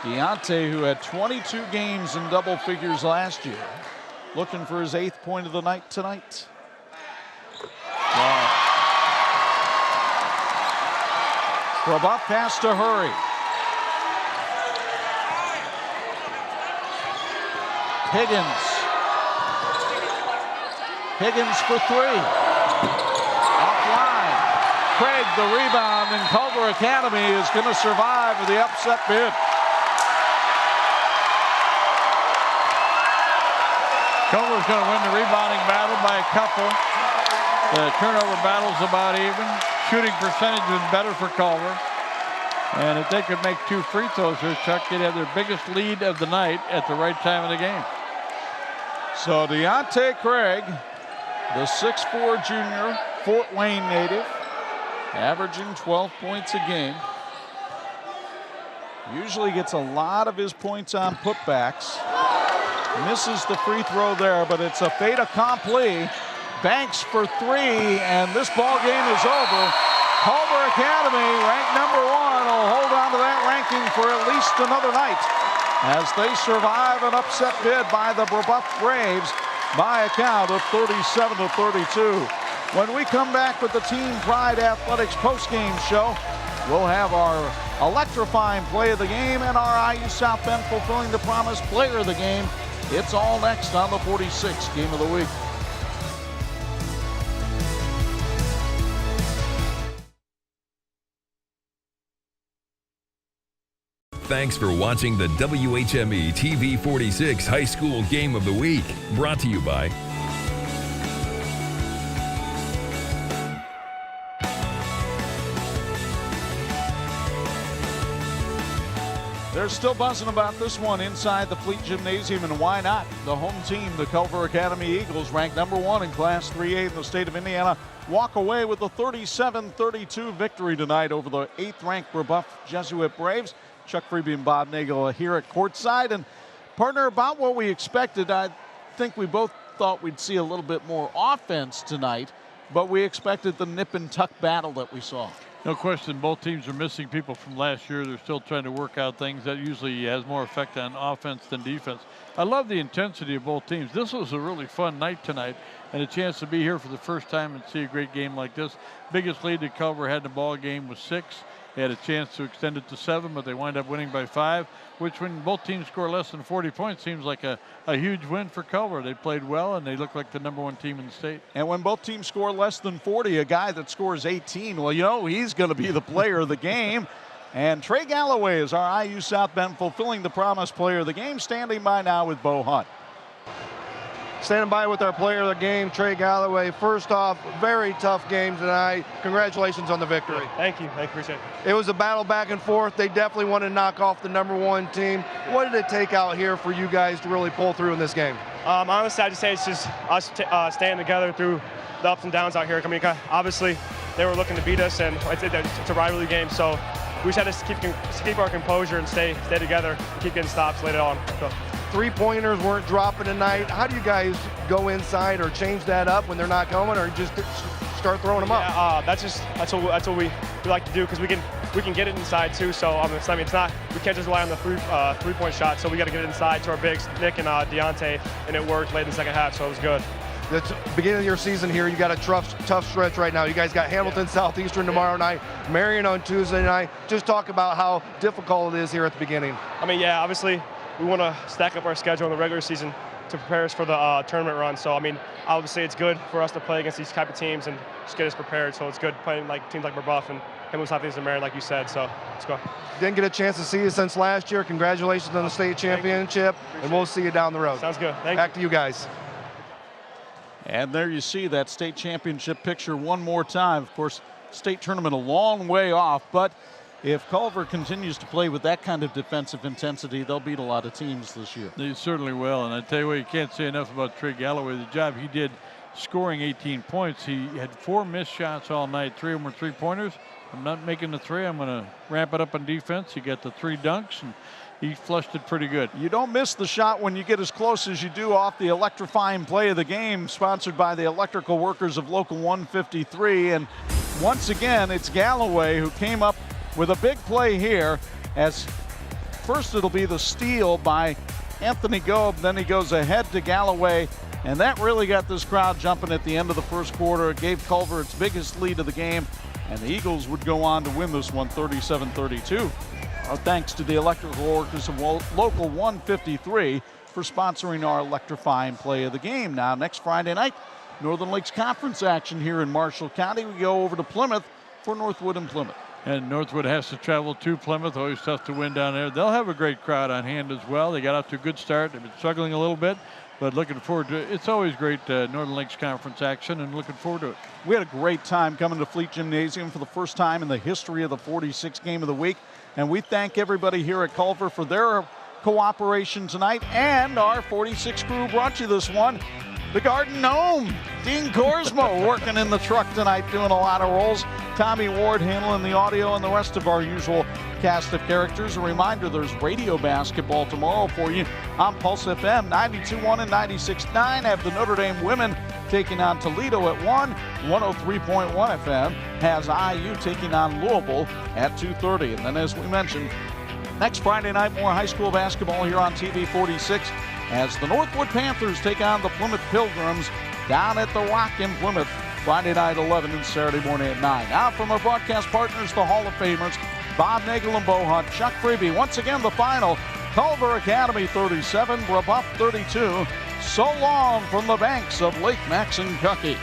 Deontay, who had 22 games in double figures last year, looking for his 8th point of the night tonight. Wow. Brebeuf has to hurry. Higgins for 3. Offline. Craig the rebound, and Culver Academy is going to survive with the upset bid. Culver's going to win the rebounding battle by a couple. The turnover battle's about even. Shooting percentage is better for Culver. And if they could make 2 free throws here, Chuck, they'd have their biggest lead of the night at the right time of the game. So Deontay Craig, the 6'4" junior, Fort Wayne native, averaging 12 points a game. Usually gets a lot of his points on putbacks. Misses the free throw there, but it's a fait accompli. Banks for 3, and this ball game is over. Culver Academy, ranked number 1, will hold on to that ranking for at least another night as they survive an upset bid by the Brebeuf Braves by a count of 37-32. When we come back with the Team Pride Athletics postgame show, we'll have our electrifying play of the game and our IU South Bend fulfilling the promise player of the game. It's all next on the 46th Game of the Week. Thanks for watching the WHME TV 46 High School Game of the Week. Brought to you by They're still buzzing about this one inside the Fleet Gymnasium, and why not? The home team, the Culver Academy Eagles, ranked number 1 in Class 3A in the state of Indiana, walk away with a 37-32 victory tonight over the 8th-ranked Brebeuf Jesuit Braves. Chuck Freeby and Bob Nagel here at courtside. And partner, about what we expected. I think we both thought we'd see a little bit more offense tonight, but we expected the nip and tuck battle that we saw. No question, both teams are missing people from last year. They're still trying to work out things. That usually has more effect on offense than defense. I love the intensity of both teams. This was a really fun night tonight, and a chance to be here for the first time and see a great game like this. Biggest lead that Culver had in the ball game was 6. They had a chance to extend it to 7, but they wind up winning by 5, which when both teams score less than 40 points seems like a huge win for Culver. They played well, and they look like the number 1 team in the state. And when both teams score less than 40, a guy that scores 18, well, you know, he's going to be the player of the game. And Trey Galloway is our IU South Bend fulfilling the promise player of the game, standing by now with Bo Hunt. Standing by with our player of the game, Trey Galloway. First off, very tough game tonight. Congratulations on the victory. Thank you, appreciate it. It was a battle back and forth. They definitely want to knock off the #1 team. What did it take out here for you guys to really pull through in this game? Honestly, I'd just say it's just us staying together through the ups and downs out here. I mean, obviously, they were looking to beat us, and it's a rivalry game, so we just had to keep our composure and stay together and keep getting stops later on. So. Three-pointers weren't dropping tonight. How do you guys go inside or change that up when they're not going, or just start throwing them up? Yeah, that's what we like to do, because we can get it inside too. So it's not, we can't just rely on the three-point shot. So we got to get it inside to our bigs, Nick and Deontay, and it worked late in the second half. So it was good. It's beginning of your season here. You got a tough stretch right now. You guys got Hamilton Southeastern tomorrow night, Marion on Tuesday night. Just talk about how difficult it is here at the beginning. I mean, yeah, obviously we want to stack up our schedule in the regular season to prepare us for the tournament run. So, I mean, obviously it's good for us to play against these type of teams and just get us prepared. So it's good playing like teams like Brebeuf and Hamilton Southeastern Marion, like you said. So let's go. Didn't get a chance to see you since last year. Congratulations on the state championship, and we'll see you down the road. Sounds good. Thank you. Back to you guys. And there you see that state championship picture one more time. Of course, state tournament a long way off, but if Culver continues to play with that kind of defensive intensity, they'll beat a lot of teams this year. They certainly will, and I tell you what, you can't say enough about Trey Galloway. The job he did scoring 18 points. He had 4 missed shots all night. 3 of them were three-pointers. I'm not making the 3. I'm going to ramp it up on defense. He got the 3 dunks, and he flushed it pretty good. You don't miss the shot when you get as close as you do off the electrifying play of the game, sponsored by the electrical workers of Local 153. And once again, it's Galloway who came up with a big play here, as first it'll be the steal by Anthony Gobe, then he goes ahead to Galloway, and that really got this crowd jumping at the end of the first quarter. It gave Culver its biggest lead of the game, and the Eagles would go on to win this one 37-32. Our thanks to the electrical workers of Local 153 for sponsoring our electrifying play of the game. Now, next Friday night, Northern Lakes Conference action here in Marshall County. We go over to Plymouth for Northwood and Plymouth. And Northwood has to travel to Plymouth. Always tough to win down there. They'll have a great crowd on hand as well. They got off to a good start. They've been struggling a little bit, but looking forward to it. It's always great Northern Lakes Conference action, and looking forward to it. We had a great time coming to Fleet Gymnasium for the first time in the history of the 46 game of the week. And we thank everybody here at Culver for their cooperation tonight. And our 46 crew brought you this one. The Garden Gnome, Dean Korsmo, working in the truck tonight, doing a lot of roles. Tommy Ward handling the audio, and the rest of our usual cast of characters. A reminder, there's radio basketball tomorrow for you on Pulse FM 92.1 and 96.9. Have the Notre Dame women taking on Toledo at 1. 103.1 FM has IU taking on Louisville at 2:30. And then, as we mentioned, next Friday night, more high school basketball here on TV 46 as the Northwood Panthers take on the Plymouth Pilgrims down at the Rock in Plymouth, Friday night 11 and Saturday morning at 9. Now from our broadcast partners, the Hall of Famers, Bob Nagel and Bo Hunt, Chuck Freeby. Once again, the final, Culver Academy 37, Brebeuf 32. So long from the banks of Lake Maxinkuckee.